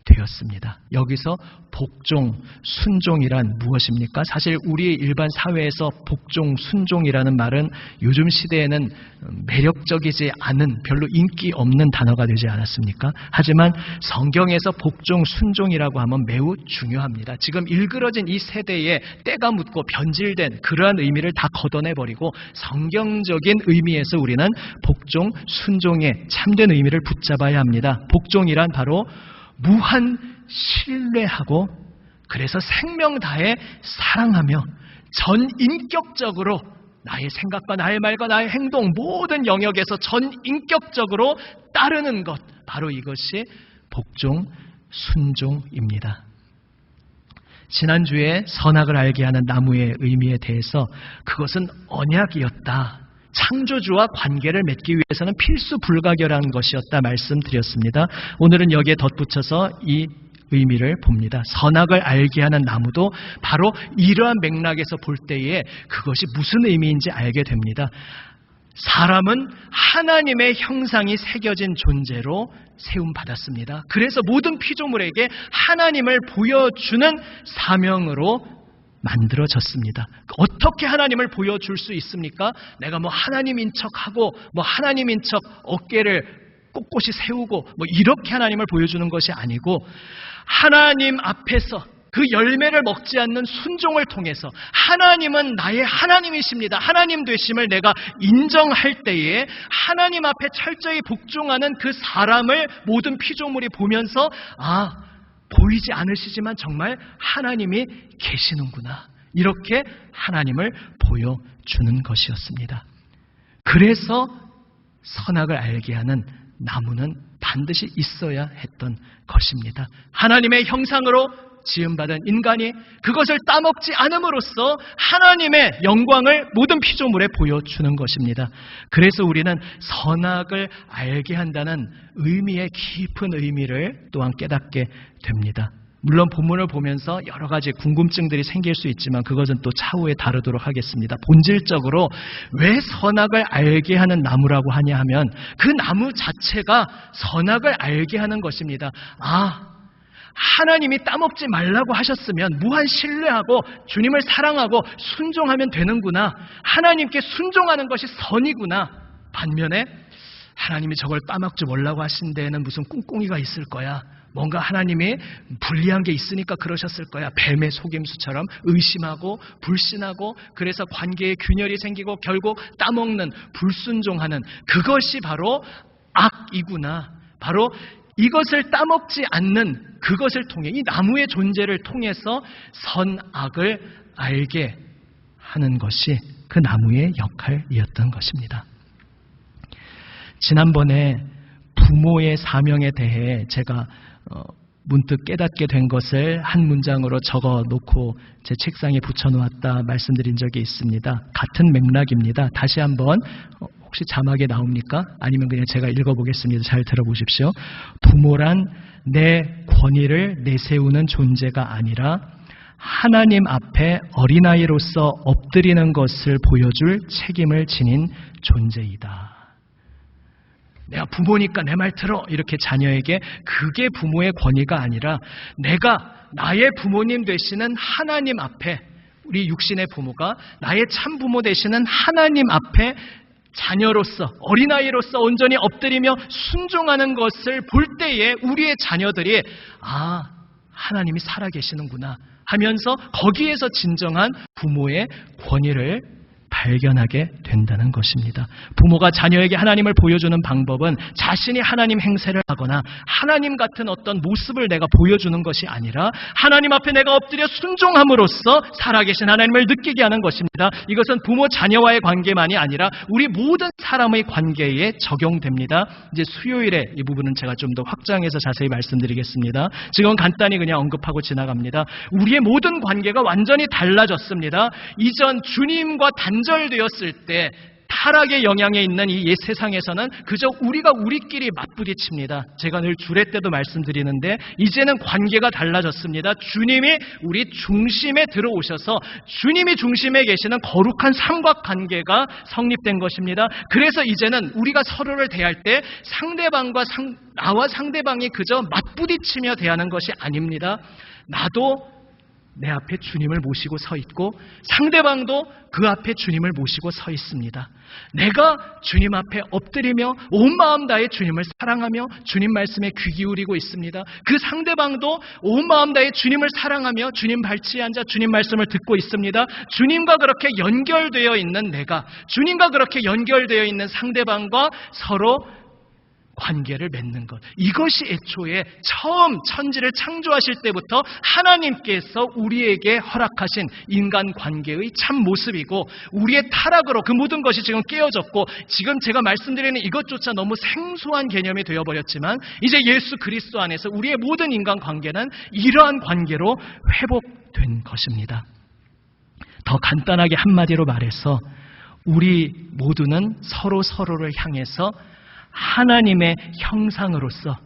되었습니다. 여기서 복종, 순종이란 무엇입니까? 사실 우리 일반 사회에서 복종, 순종이라는 말은 요즘 시대에는 매력적이지 않은, 별로 인기 없는 단어가 되지 않았습니까? 하지만 성경에서 복종, 순종이라고 하면 매우 중요합니다. 지금 일그러진 이 세대에 때가 묻고 변질된 그러한 의미를 다 걷어내버리고 성경적인 의미에서 우리는 복종, 순종의 참된 의미를 붙잡아야 합니다. 복종이란 바로 무한 신뢰하고 그래서 생명 다해 사랑하며 전 인격적으로 나의 생각과 나의 말과 나의 행동 모든 영역에서 전 인격적으로 따르는 것, 바로 이것이 복종, 순종입니다. 지난주에 선악을 알게 하는 나무의 의미에 대해서 그것은 언약이었다. 창조주와 관계를 맺기 위해서는 필수 불가결한 것이었다 말씀드렸습니다. 오늘은 여기에 덧붙여서 이 의미를 봅니다. 선악을 알게 하는 나무도 바로 이러한 맥락에서 볼 때에 그것이 무슨 의미인지 알게 됩니다. 사람은 하나님의 형상이 새겨진 존재로 세움받았습니다. 그래서 모든 피조물에게 하나님을 보여주는 사명으로 만들어졌습니다. 어떻게 하나님을 보여줄 수 있습니까? 내가 하나님인 척하고 하나님인 척 어깨를 꼿꼿이 세우고 이렇게 하나님을 보여주는 것이 아니고 하나님 앞에서 그 열매를 먹지 않는 순종을 통해서 하나님은 나의 하나님이십니다. 하나님 되심을 내가 인정할 때에 하나님 앞에 철저히 복종하는 그 사람을 모든 피조물이 보면서 보이지 않으시지만 정말 하나님이 계시는구나. 이렇게 하나님을 보여주는 것이었습니다. 그래서 선악을 알게 하는 나무는 반드시 있어야 했던 것입니다. 하나님의 형상으로 지음받은 인간이 그것을 따먹지 않음으로써 하나님의 영광을 모든 피조물에 보여주는 것입니다. 그래서 우리는 선악을 알게 한다는 의미의 깊은 의미를 또한 깨닫게 됩니다. 물론 본문을 보면서 여러 가지 궁금증들이 생길 수 있지만 그것은 또 차후에 다루도록 하겠습니다. 본질적으로 왜 선악을 알게 하는 나무라고 하냐 하면 그 나무 자체가 선악을 알게 하는 것입니다. 하나님이 따먹지 말라고 하셨으면 무한 신뢰하고 주님을 사랑하고 순종하면 되는구나. 하나님께 순종하는 것이 선이구나. 반면에 하나님이 저걸 따먹지 말라고 하신 데에는 무슨 꿍꿍이가 있을 거야. 뭔가 하나님이 불리한 게 있으니까 그러셨을 거야. 뱀의 속임수처럼 의심하고 불신하고 그래서 관계에 균열이 생기고 결국 따먹는 불순종하는 그것이 바로 악이구나. 바로 이것을 따먹지 않는 그것을 통해 이 나무의 존재를 통해서 선악을 알게 하는 것이 그 나무의 역할이었던 것입니다. 지난번에 부모의 사명에 대해 제가 문득 깨닫게 된 것을 한 문장으로 적어놓고 제 책상에 붙여놓았다 말씀드린 적이 있습니다. 같은 맥락입니다. 다시 한번 혹시 자막에 나옵니까? 아니면 그냥 제가 읽어보겠습니다. 잘 들어보십시오. 부모란 내 권위를 내세우는 존재가 아니라 하나님 앞에 어린아이로서 엎드리는 것을 보여줄 책임을 지닌 존재이다. 내가 부모니까 내 말 들어 이렇게 자녀에게 그게 부모의 권위가 아니라 내가 나의 부모님 되시는 하나님 앞에 우리 육신의 부모가 나의 참 부모 되시는 하나님 앞에 자녀로서 어린아이로서 온전히 엎드리며 순종하는 것을 볼 때에 우리의 자녀들이 하나님이 살아계시는구나 하면서 거기에서 진정한 부모의 권위를 발견하게 된다는 것입니다. 부모가 자녀에게 하나님을 보여주는 방법은 자신이 하나님 행세를 하거나 하나님 같은 어떤 모습을 내가 보여주는 것이 아니라 하나님 앞에 내가 엎드려 순종함으로써 살아계신 하나님을 느끼게 하는 것입니다. 이것은 부모 자녀와의 관계만이 아니라 우리 모든 사람의 관계에 적용됩니다. 이제 수요일에 이 부분은 제가 좀 더 확장해서 자세히 말씀드리겠습니다. 지금 간단히 그냥 언급하고 지나갑니다. 우리의 모든 관계가 완전히 달라졌습니다. 이전 주님과 단절되었을 때 타락의 영향에 있는 이 옛 세상에서는 그저 우리가 우리끼리 맞부딪힙니다. 제가 늘 주례 때도 말씀드리는데 이제는 관계가 달라졌습니다. 주님이 우리 중심에 들어오셔서 주님이 중심에 계시는 거룩한 삼각관계가 성립된 것입니다. 그래서 이제는 우리가 서로를 대할 때 상대방과 나와 상대방이 그저 맞부딪히며 대하는 것이 아닙니다. 나도 내 앞에 주님을 모시고 서 있고 상대방도 그 앞에 주님을 모시고 서 있습니다. 내가 주님 앞에 엎드리며 온 마음 다해 주님을 사랑하며 주님 말씀에 귀 기울이고 있습니다. 그 상대방도 온 마음 다해 주님을 사랑하며 주님 발치에 앉아 주님 말씀을 듣고 있습니다. 주님과 그렇게 연결되어 있는 내가 주님과 그렇게 연결되어 있는 상대방과 서로 관계를 맺는 것. 이것이 애초에 처음 천지를 창조하실 때부터 하나님께서 우리에게 허락하신 인간관계의 참 모습이고, 우리의 타락으로 그 모든 것이 지금 깨어졌고, 지금 제가 말씀드리는 이것조차 너무 생소한 개념이 되어버렸지만, 이제 예수 그리스도 안에서 우리의 모든 인간관계는 이러한 관계로 회복된 것입니다. 더 간단하게 한마디로 말해서 우리 모두는 서로를 향해서 하나님의 형상으로서,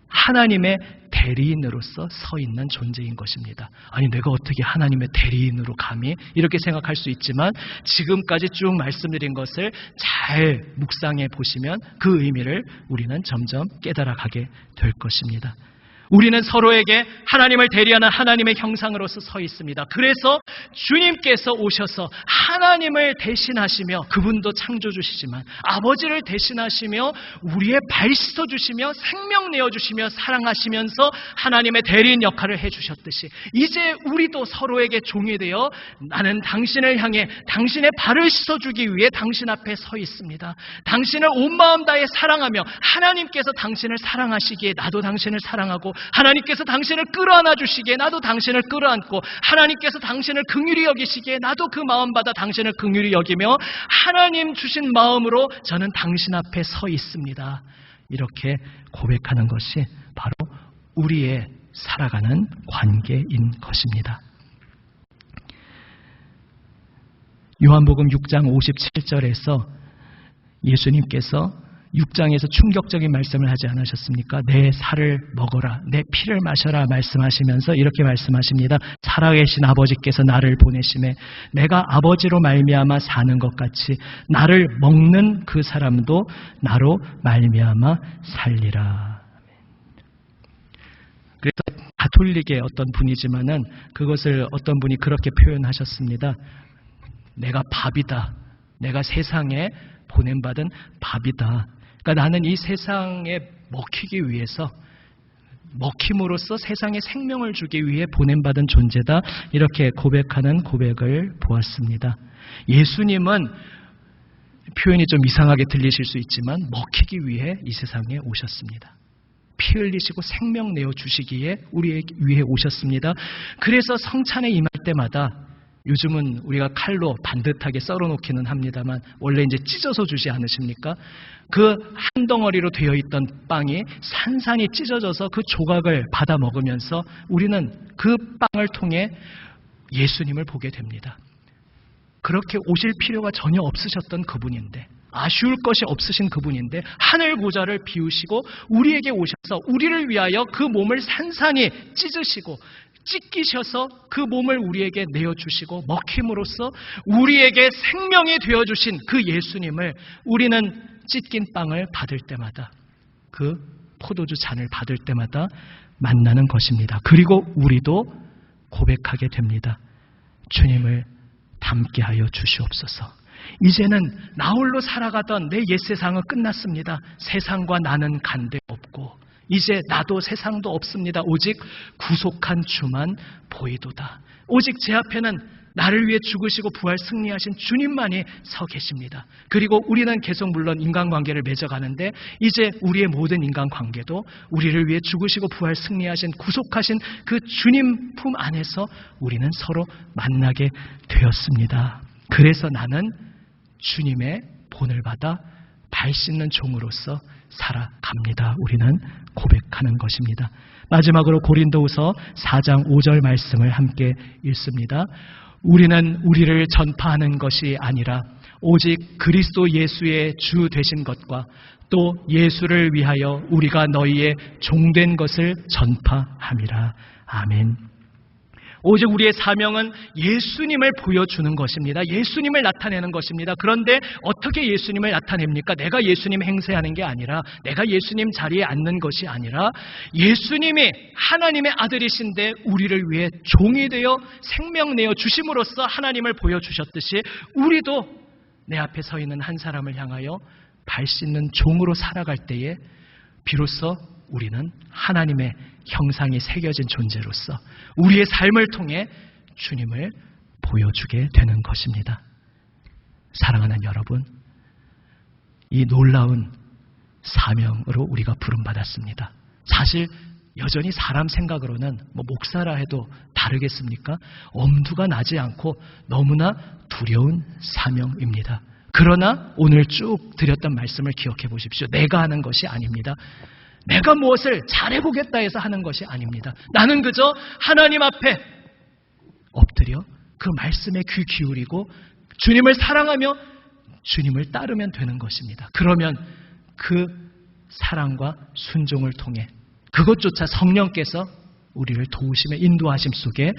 하나님의 대리인으로서 서 있는 존재인 것입니다. 아니, 내가 어떻게 하나님의 대리인으로 감히 이렇게 생각할 수 있지만, 지금까지 쭉 말씀드린 것을 잘 묵상해 보시면 그 의미를 우리는 점점 깨달아가게 될 것입니다. 우리는 서로에게 하나님을 대리하는 하나님의 형상으로서 서 있습니다. 그래서 주님께서 오셔서 하나님을 대신하시며, 그분도 창조주시지만 아버지를 대신하시며 우리의 발 씻어주시며 생명 내어주시며 사랑하시면서 하나님의 대리인 역할을 해주셨듯이, 이제 우리도 서로에게 종이 되어 나는 당신을 향해 당신의 발을 씻어주기 위해 당신 앞에 서 있습니다. 당신을 온 마음 다해 사랑하며, 하나님께서 당신을 사랑하시기에 나도 당신을 사랑하고, 하나님께서 당신을 끌어안아 주시기에 나도 당신을 끌어안고, 하나님께서 당신을 긍휼히 여기시기에 나도 그 마음 받아 당신을 긍휼히 여기며, 하나님 주신 마음으로 저는 당신 앞에 서 있습니다. 이렇게 고백하는 것이 바로 우리의 살아가는 관계인 것입니다. 요한복음 6장 57절에서 예수님께서 6장에서 충격적인 말씀을 하지 않으셨습니까? 내 살을 먹어라, 내 피를 마셔라 말씀하시면서 이렇게 말씀하십니다. 살아계신 아버지께서 나를 보내심에 내가 아버지로 말미암아 사는 것 같이 나를 먹는 그 사람도 나로 말미암아 살리라. 그래서 가톨릭의 어떤 분이지만은 그것을 어떤 분이 그렇게 표현하셨습니다. 내가 밥이다. 내가 세상에 보냄받은 밥이다. 그러니까 나는 이 세상에 먹히기 위해서, 먹힘으로써 세상에 생명을 주기 위해 보냄받은 존재다. 이렇게 고백하는 고백을 보았습니다. 예수님은 표현이 좀 이상하게 들리실 수 있지만 먹히기 위해 이 세상에 오셨습니다. 피 흘리시고 생명 내어주시기에 우리 위해 오셨습니다. 그래서 성찬에 임할 때마다, 요즘은 우리가 칼로 반듯하게 썰어놓기는 합니다만 원래 이제 찢어서 주지 않으십니까? 그 한 덩어리로 되어 있던 빵이 산산이 찢어져서 그 조각을 받아 먹으면서 우리는 그 빵을 통해 예수님을 보게 됩니다. 그렇게 오실 필요가 전혀 없으셨던 그분인데, 아쉬울 것이 없으신 그분인데 하늘 보좌를 비우시고 우리에게 오셔서 우리를 위하여 그 몸을 산산히 찢으시고 찢기셔서 그 몸을 우리에게 내어주시고 먹힘으로써 우리에게 생명이 되어주신 그 예수님을 우리는 찢긴 빵을 받을 때마다, 그 포도주 잔을 받을 때마다 만나는 것입니다. 그리고 우리도 고백하게 됩니다. 주님을 닮게 하여 주시옵소서. 이제는 나 홀로 살아가던 내 옛세상은 끝났습니다. 세상과 나는 간데 없고 이제 나도 세상도 없습니다. 오직 구속한 주만 보이도다. 오직 제 앞에는 나를 위해 죽으시고 부활 승리하신 주님만이 서 계십니다. 그리고 우리는 계속 물론 인간관계를 맺어가는데, 이제 우리의 모든 인간관계도 우리를 위해 죽으시고 부활 승리하신 구속하신 그 주님 품 안에서 우리는 서로 만나게 되었습니다. 그래서 나는 주님의 본을 받아 발 씻는 종으로서 살아갑니다. 우리는 고백하는 것입니다. 마지막으로 고린도후서 4장 5절 말씀을 함께 읽습니다. 우리는 우리를 전파하는 것이 아니라 오직 그리스도 예수의 주 되신 것과 또 예수를 위하여 우리가 너희의 종된 것을 전파함이라. 아멘. 오직 우리의 사명은 예수님을 보여주는 것입니다. 예수님을 나타내는 것입니다. 그런데 어떻게 예수님을 나타냅니까? 내가 예수님 행세하는 게 아니라, 내가 예수님 자리에 앉는 것이 아니라, 예수님이 하나님의 아들이신데 우리를 위해 종이 되어 생명 내어 주심으로써 하나님을 보여주셨듯이, 우리도 내 앞에 서 있는 한 사람을 향하여 발 씻는 종으로 살아갈 때에 비로소 우리는 하나님의 형상이 새겨진 존재로서 우리의 삶을 통해 주님을 보여주게 되는 것입니다. 사랑하는 여러분, 이 놀라운 사명으로 우리가 부름받았습니다. 사실 여전히 사람 생각으로는 목사라 해도 다르겠습니까? 엄두가 나지 않고 너무나 두려운 사명입니다. 그러나 오늘 쭉 드렸던 말씀을 기억해 보십시오. 내가 하는 것이 아닙니다. 내가 무엇을 잘해보겠다 해서 하는 것이 아닙니다. 나는 그저 하나님 앞에 엎드려 그 말씀에 귀 기울이고 주님을 사랑하며 주님을 따르면 되는 것입니다. 그러면 그 사랑과 순종을 통해 그것조차 성령께서 우리를 도우심에 인도하심 속에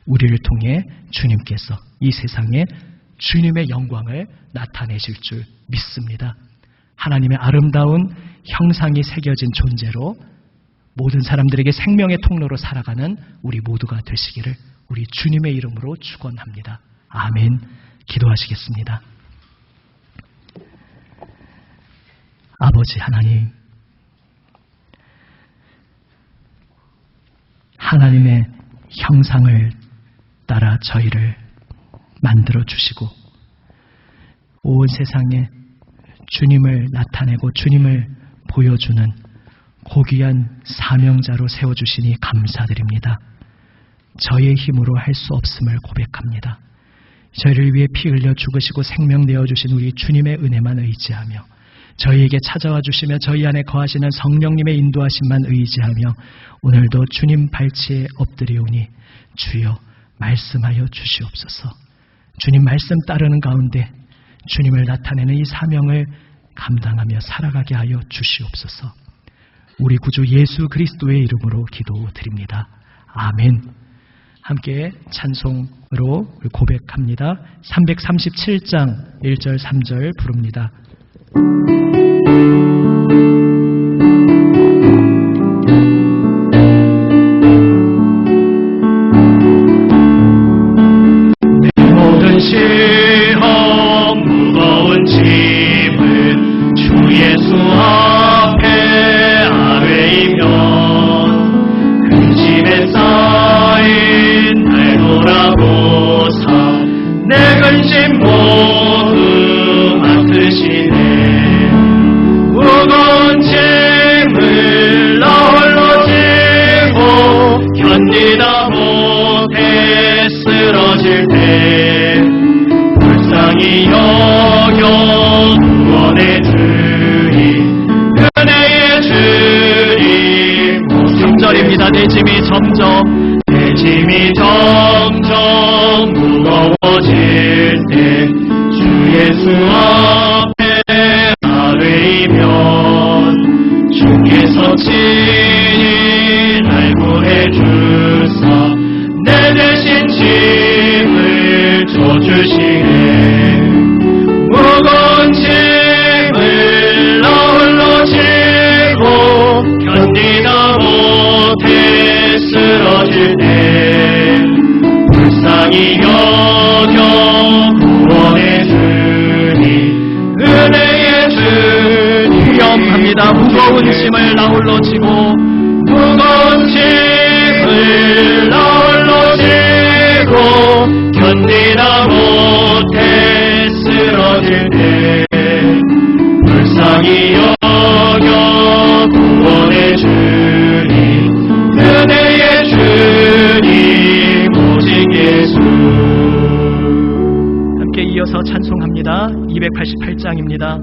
우리를 통해 주님께서 이 세상에 주님의 영광을 나타내실 줄 믿습니다. 하나님의 아름다운 형상이 새겨진 존재로 모든 사람들에게 생명의 통로로 살아가는 우리 모두가 되시기를 우리 주님의 이름으로 축원합니다. 아멘. 기도하시겠습니다. 아버지 하나님, 하나님의 형상을 따라 저희를 만들어 주시고 온 세상에 주님을 나타내고 주님을 보여주는 고귀한 사명자로 세워주시니 감사드립니다. 저의 힘으로 할 수 없음을 고백합니다. 저희를 위해 피 흘려 죽으시고 생명 내어주신 우리 주님의 은혜만 의지하며 저희에게 찾아와 주시며 저희 안에 거하시는 성령님의 인도하심만 의지하며 오늘도 주님 발치에 엎드리오니 주여 말씀하여 주시옵소서. 주님 말씀 따르는 가운데 주님을 나타내는 이 사명을 감당하며 살아가게 하여 주시옵소서. 우리 구주 예수 그리스도의 이름으로 기도드립니다. 아멘. 함께 찬송으로 고백합니다. 337장 1절 3절 부릅니다. 내 모든 시험 무거운 짐을 주 예수 앞에 아뢰이면 그 짐에 쌓인 날 돌아보사 내 근심 모두 맡으시네. 무거운 짐을 나 홀로 지고 견디다 못해 쓰러질 때 불쌍히 여겨 구원의 주님 은혜의 주님 3절입니다. 내 짐이 점점 무거워질 때 주 예수 앞에 아뢰이면 주께서 친히 날 구해 주사 내 대신 짐을 져주시네. 무거운 짐을 나 홀로 지고 견디다 못해 쓰러질 때 불쌍히 여겨 구원의 주님 은혜의 주님 위험합니다. 무거운 짐을 나 홀로 지고 무거운 짐을 나 홀로 지고 견디다 못해 쓰러질 때 불쌍히 여겨 구원의 주님 은혜의 주님 오직 예수. 함께 이어서 찬송합니다. 288장입니다.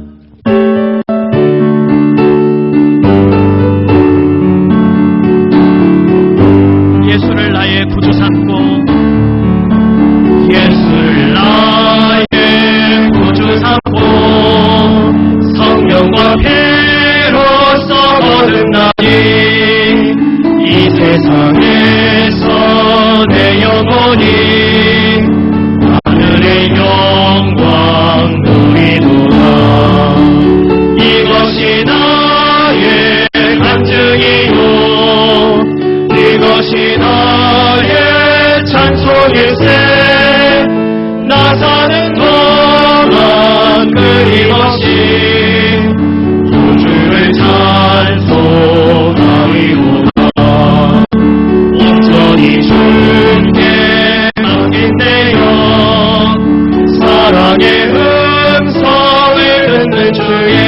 예수를 나의 구주 삼고 예수를 나의 구주 삼고 성령과 피로써 얻은나니 이 세상에서 내 영혼이 하늘의 영광 누리도다. 이것이 나의 간증이요 이것이 나의 찬송일세. 나 사는 동안 끊임없이 주를 찬송하리로다. 온전히 주께 맡긴 내 영 사랑의 음성을 듣는 주의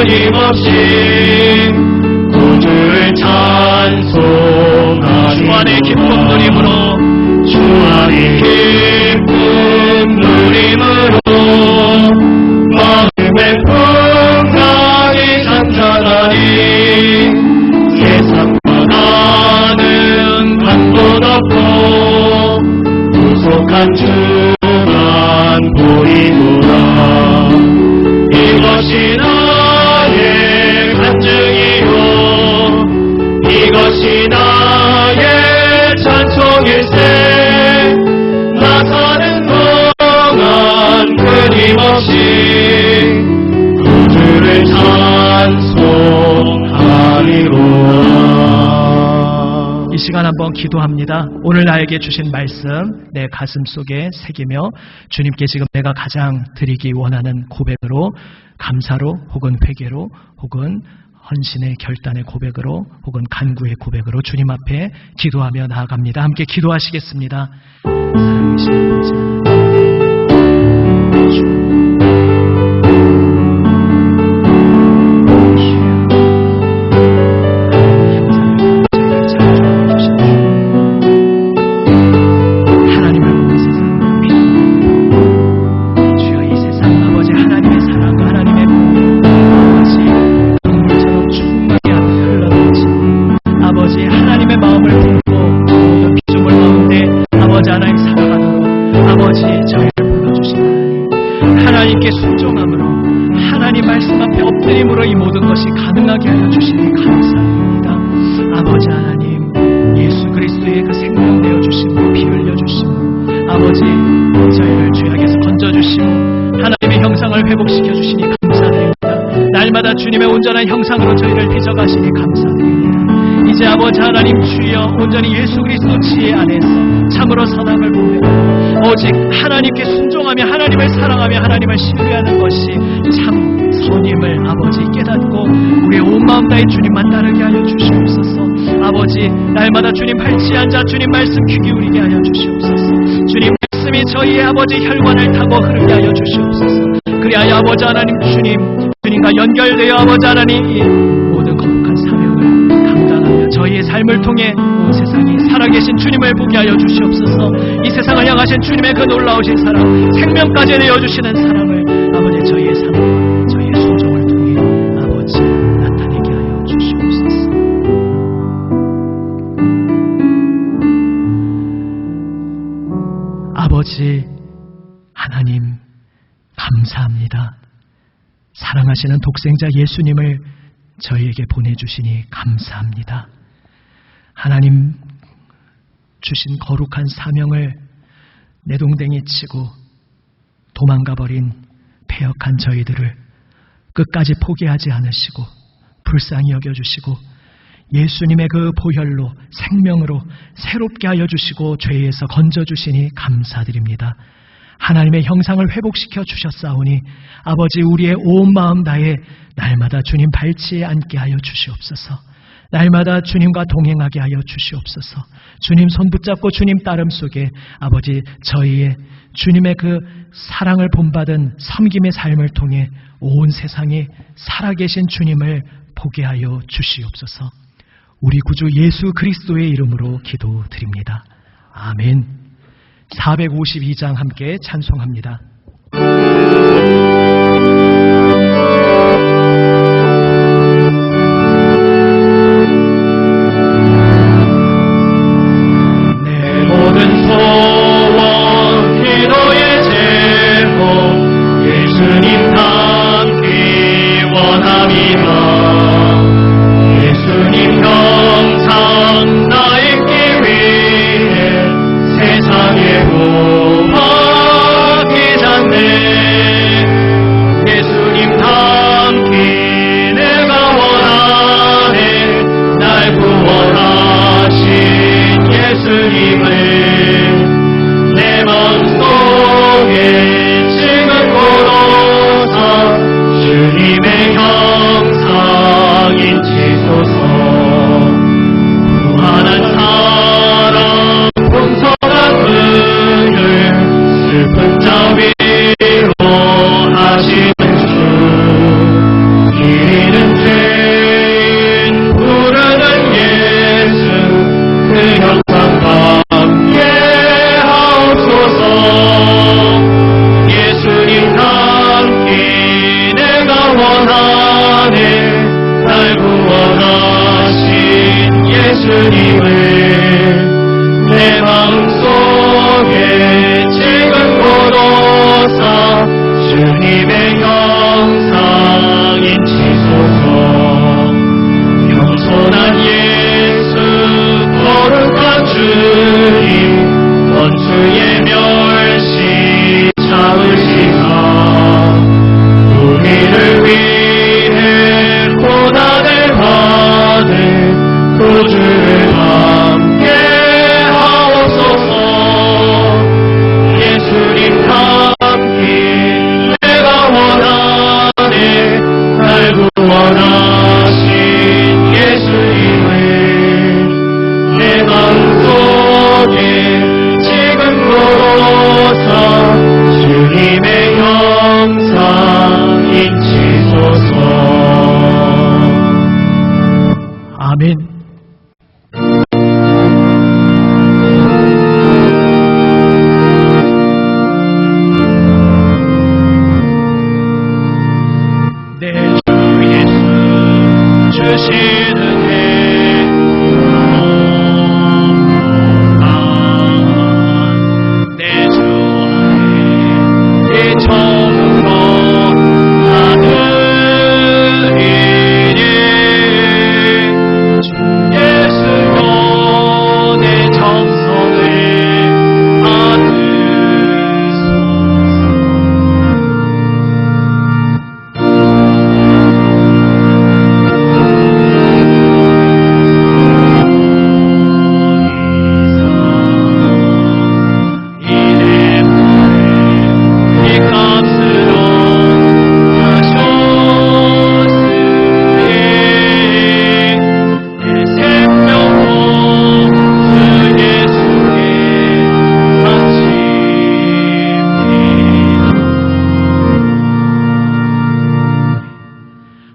끊임없이 구주를 찬송하리. 주 안에 기쁨 누림으로 주 안에 기쁨 누림으로 마음의 풍랑이 잔잔하니 세상과 나는 강도 없고 구속한 주만 보이구나. 이것이 나의 간증이요 이것이 나의 찬송일세. 나 사는 동안 끊임없이 구주를 찬송하리로다. 이 시간 한번 기도합니다. 오늘 나에게 주신 말씀 내 가슴 속에 새기며 주님께 지금 내가 가장 드리기 원하는 고백으로, 감사로 혹은 회개로 혹은 헌신의 결단의 고백으로 혹은 간구의 고백으로 주님 앞에 기도하며 나아갑니다. 함께 기도하시겠습니다. 살아계신 아버지 하나님께 순종함으로 하나님 말씀 앞에 엎드림으로 이 모든 것이 가능하게 하여 주시니 감사합니다. 아버지 하나님, 예수 그리스도의 그 생명 내어주심으로 피 흘려주심으로 아버지 저희를 죄악에서 건져주시고 하나님의 형상을 회복시켜 주시니 감사드립니다. 날마다 주님의 온전한 형상으로 저희를 빚어가시니 감사드립니다. 이제 아버지 하나님 주여 온전히 예수 그리스도 지혜 안에서 참으로 선함을 보며 오직 하나님께 순종하며 하나님을 사랑하며 하나님을 신뢰하는 것이 참 선임을 아버지 깨닫고 우리의 온 마음 다해 주님만 따르게 하여 주시옵소서. 아버지 날마다 주님 발치에 앉아 주님 말씀 귀 기울이게 하여 주시옵소서. 주님 말씀이 저희의 아버지 혈관을 타고 흐르게 하여 주시옵소서. 그리하여 아버지 하나님 주님과 연결되어 아버지 하나님 이 모든 거룩한 사명을 감당하며 저희의 삶을 통해 온 세상이 살아계신 주님을 보게 하여 주시옵소서. 이 세상을 향하신 주님의 그 놀라우신 사랑, 생명까지 내어주시는 사랑을 아버지 저희의 삶과 저희의 순종을 통해 아버지 나타내게 하여 주시옵소서. 아버지 하나님 감사합니다. 사랑하시는 독생자 예수님을 저희에게 보내주시니 감사합니다. 하나님 주신 거룩한 사명을 내동댕이 치고 도망가버린 패역한 저희들을 끝까지 포기하지 않으시고 불쌍히 여겨주시고 예수님의 그 보혈로 생명으로 새롭게 하여 주시고 죄에서 건져주시니 감사드립니다. 하나님의 형상을 회복시켜 주셨사오니 아버지 우리의 온 마음 다해 날마다 주님 발치에 앉게 하여 주시옵소서. 날마다 주님과 동행하게 하여 주시옵소서. 주님 손 붙잡고 주님 따름 속에 아버지 저희의 주님의 그 사랑을 본받은 섬김의 삶을 통해 온 세상에 살아계신 주님을 보게 하여 주시옵소서. 우리 구주 예수 그리스도의 이름으로 기도드립니다. 아멘. 452장 함께 찬송합니다. 내 모든 소원 기도의 제목 예수님 닮기 원합니다. 예수님 형상 나 입기 위해 세상에 구하기 전에 예수님을 내 마음속에 지금부로서 주님의 형상 인치소서. 겸손한 예수 거룩한 주님 원수의 멸시 참으시사 우리를 위해 고난을 받은 구주를 함께 하옵소서. 예수님 담긴 내가 원하네 날 구원하신 예수님을 내 마음속에 지금부로서 주님의 형상 인치소서. 아멘. 내 주 예수 주시는 행복한 내 주 안에 이 처음으로 아들이니 주 예수여 내 정성을 받으소서.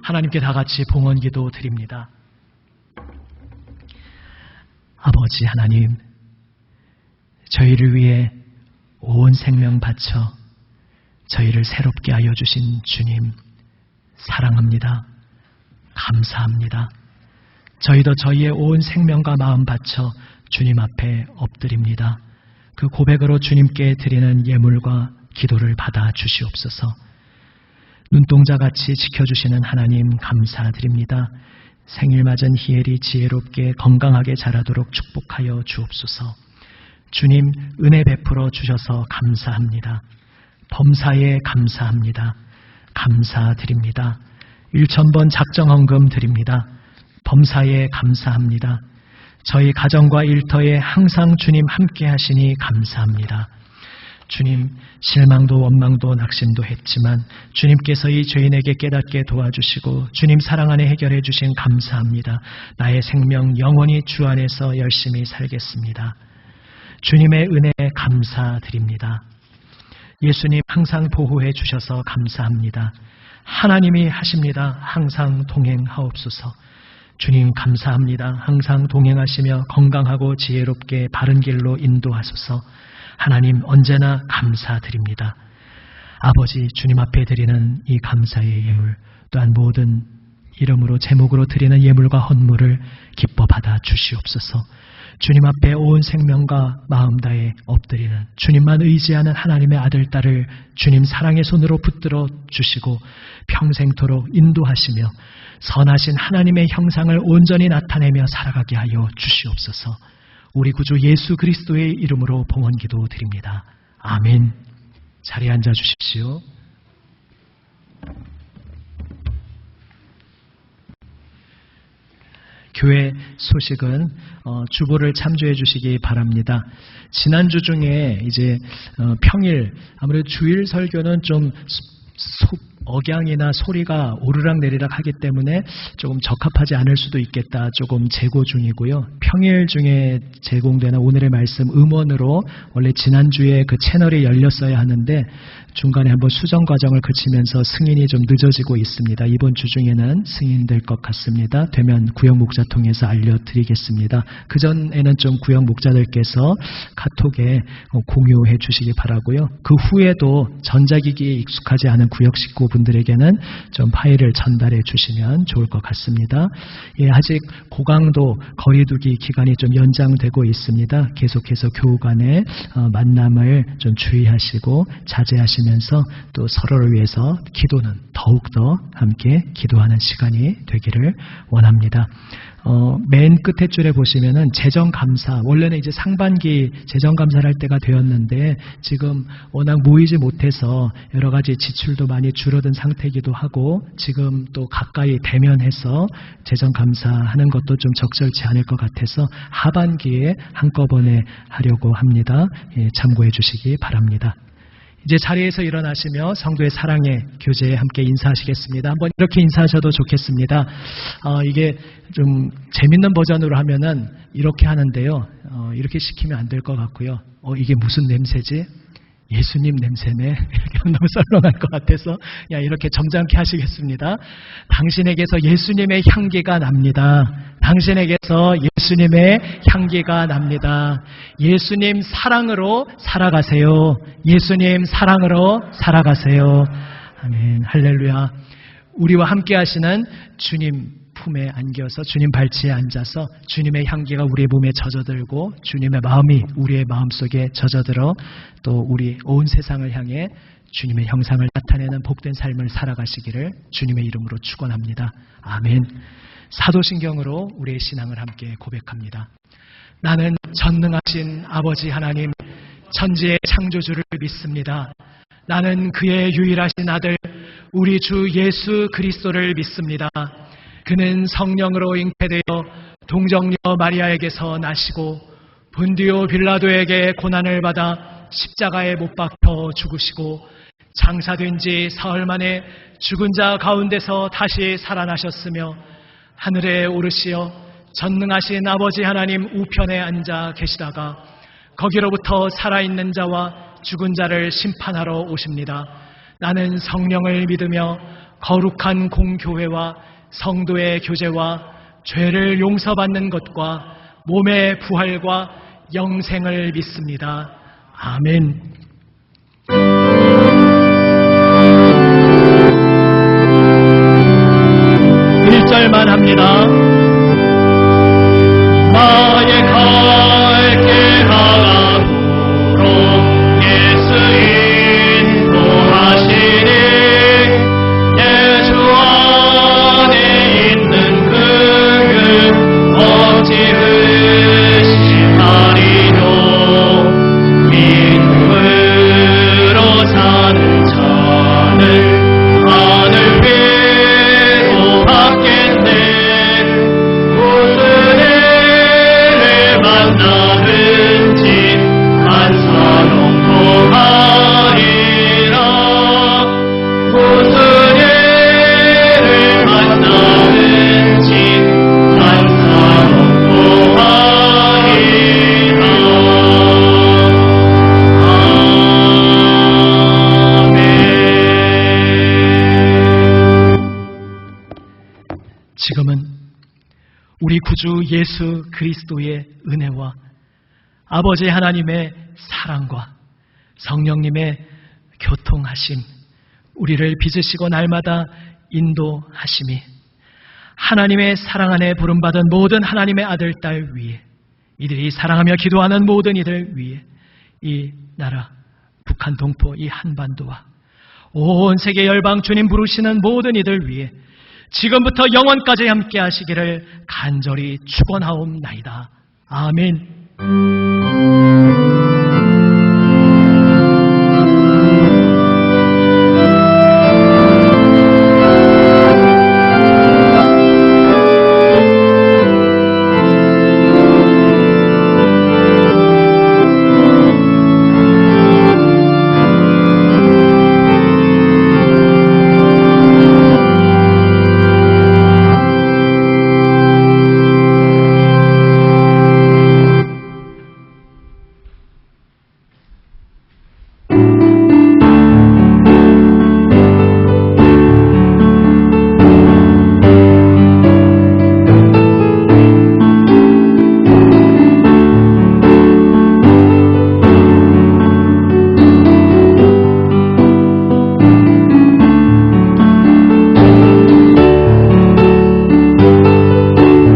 하나님께 다 같이 봉헌기도 드립니다. 아버지 하나님, 저희를 위해 온 생명 바쳐 저희를 새롭게 하여 주신 주님 사랑합니다. 감사합니다. 저희도 저희의 온 생명과 마음 바쳐 주님 앞에 엎드립니다. 그 고백으로 주님께 드리는 예물과 기도를 받아 주시옵소서. 눈동자같이 지켜주시는 하나님 감사드립니다. 생일 맞은 희엘이 지혜롭게 건강하게 자라도록 축복하여 주옵소서. 주님 은혜 베풀어 주셔서 감사합니다. 범사에 감사합니다. 감사드립니다. 1000번 작정헌금 드립니다. 범사에 감사합니다. 저희 가정과 일터에 항상 주님 함께 하시니 감사합니다. 주님, 실망도 원망도 낙심도 했지만 주님께서 이 죄인에게 깨닫게 도와주시고 주님 사랑 안에 해결해 주신 감사합니다. 나의 생명 영원히 주 안에서 열심히 살겠습니다. 주님의 은혜 감사드립니다. 예수님 항상 보호해 주셔서 감사합니다. 하나님이 하십니다. 항상 동행하옵소서. 주님 감사합니다. 항상 동행하시며 건강하고 지혜롭게 바른 길로 인도하소서. 하나님 언제나 감사드립니다. 아버지 주님 앞에 드리는 이 감사의 예물 또한 모든 이름으로 제목으로 드리는 예물과 헌물을 기뻐 받아 주시옵소서. 주님 앞에 온 생명과 마음 다해 엎드리는 주님만 의지하는 하나님의 아들 딸을 주님 사랑의 손으로 붙들어 주시고 평생토록 인도하시며 선하신 하나님의 형상을 온전히 나타내며 살아가게 하여 주시옵소서. 우리 구주 예수 그리스도의 이름으로 봉헌기도 드립니다. 아멘. 자리에 앉아 주십시오. 교회 소식은 주보를 참조해 주시기 바랍니다. 지난주 중에 이제 평일 아무래도 주일 설교는 좀 억양이나 소리가 오르락내리락 하기 때문에 조금 적합하지 않을 수도 있겠다. 조금 재고 중이고요. 평일 중에 제공되는 오늘의 말씀 음원으로 원래 지난주에 그 채널이 열렸어야 하는데 중간에 한번 수정 과정을 거치면서 승인이 좀 늦어지고 있습니다. 이번 주 중에는 승인될 것 같습니다. 되면 구역 목자 통해서 알려드리겠습니다. 그전에는 좀 구역 목자들께서 카톡에 공유해 주시기 바라고요. 그 후에도 전자기기에 익숙하지 않은 구역 식구 분들에게는 좀 파일을 전달해 주시면 좋을 것 같습니다. 예, 아직 고강도 거리두기 기간이 좀 연장되고 있습니다. 계속해서 교우 간의 만남을 좀 주의하시고 자제하시면서 또 서로를 위해서 기도는 더욱더 함께 기도하는 시간이 되기를 원합니다. 맨 끝에 줄에 보시면은 재정감사, 원래는 이제 상반기 재정감사를 할 때가 되었는데 지금 워낙 모이지 못해서 여러 가지 지출도 많이 줄어든 상태이기도 하고 지금 또 가까이 대면해서 재정감사하는 것도 좀 적절치 않을 것 같아서 하반기에 한꺼번에 하려고 합니다. 예, 참고해 주시기 바랍니다. 이제 자리에서 일어나시며 성도의 사랑의 교제에 함께 인사하시겠습니다. 한번 이렇게 인사하셔도 좋겠습니다. 이게 좀 재밌는 버전으로 하면은 이렇게 하는데요. 이렇게 시키면 안 될 것 같고요. 이게 무슨 냄새지? 예수님 냄새네. 이렇게 너무 썰렁할 것 같아서 그냥 이렇게 점잖게 하시겠습니다. 당신에게서 예수님의 향기가 납니다. 당신에게서 예수님의 향기가 납니다. 예수님 사랑으로 살아가세요. 예수님 사랑으로 살아가세요. 아멘. 할렐루야. 우리와 함께 하시는 주님 품에 안겨서 주님 발치에 앉아서 주님의 향기가 우리의 몸에 젖어들고 주님의 마음이 우리의 마음속에 젖어들어 또 우리 온 세상을 향해 주님의 형상을 나타내는 복된 삶을 살아가시기를 주님의 이름으로 축원합니다. 아멘. 사도신경으로 우리의 신앙을 함께 고백합니다. 나는 전능하신 아버지 하나님 천지의 창조주를 믿습니다. 나는 그의 유일하신 아들 우리 주 예수 그리스도를 믿습니다. 그는 성령으로 잉태되어 동정녀 마리아에게서 나시고 본디오 빌라도에게 고난을 받아 십자가에 못 박혀 죽으시고 장사된 지 사흘 만에 죽은 자 가운데서 다시 살아나셨으며 하늘에 오르시어 전능하신 아버지 하나님 우편에 앉아 계시다가 거기로부터 살아있는 자와 죽은 자를 심판하러 오십니다. 나는 성령을 믿으며 거룩한 공교회와 성도의 교제와 죄를 용서받는 것과 몸의 부활과 영생을 믿습니다. 아멘. 1절만 합니다. 나의 갈게 하도록 예수 인도하시니 내 주 안에 있는 그는 어찌 의심하리요. 믿음으로 사는 자는 하늘 위로 받겠네. 무슨 일을 만나든지 간사용도 하리라. 무슨 일을 만나든지 간사용도 하리라. 아멘. 지금은 우리 구주 예수 그리스도의 은혜와 아버지 하나님의 사랑과 성령님의 교통하심, 우리를 빚으시고 날마다 인도하심이 하나님의 사랑 안에 부름받은 모든 하나님의 아들, 딸 위에, 이들이 사랑하며 기도하는 모든 이들 위에, 이 나라 북한 동포 이 한반도와 온 세계 열방 주님 부르시는 모든 이들 위에 지금부터 영원까지 함께 하시기를 간절히 축원하옵나이다. 아멘.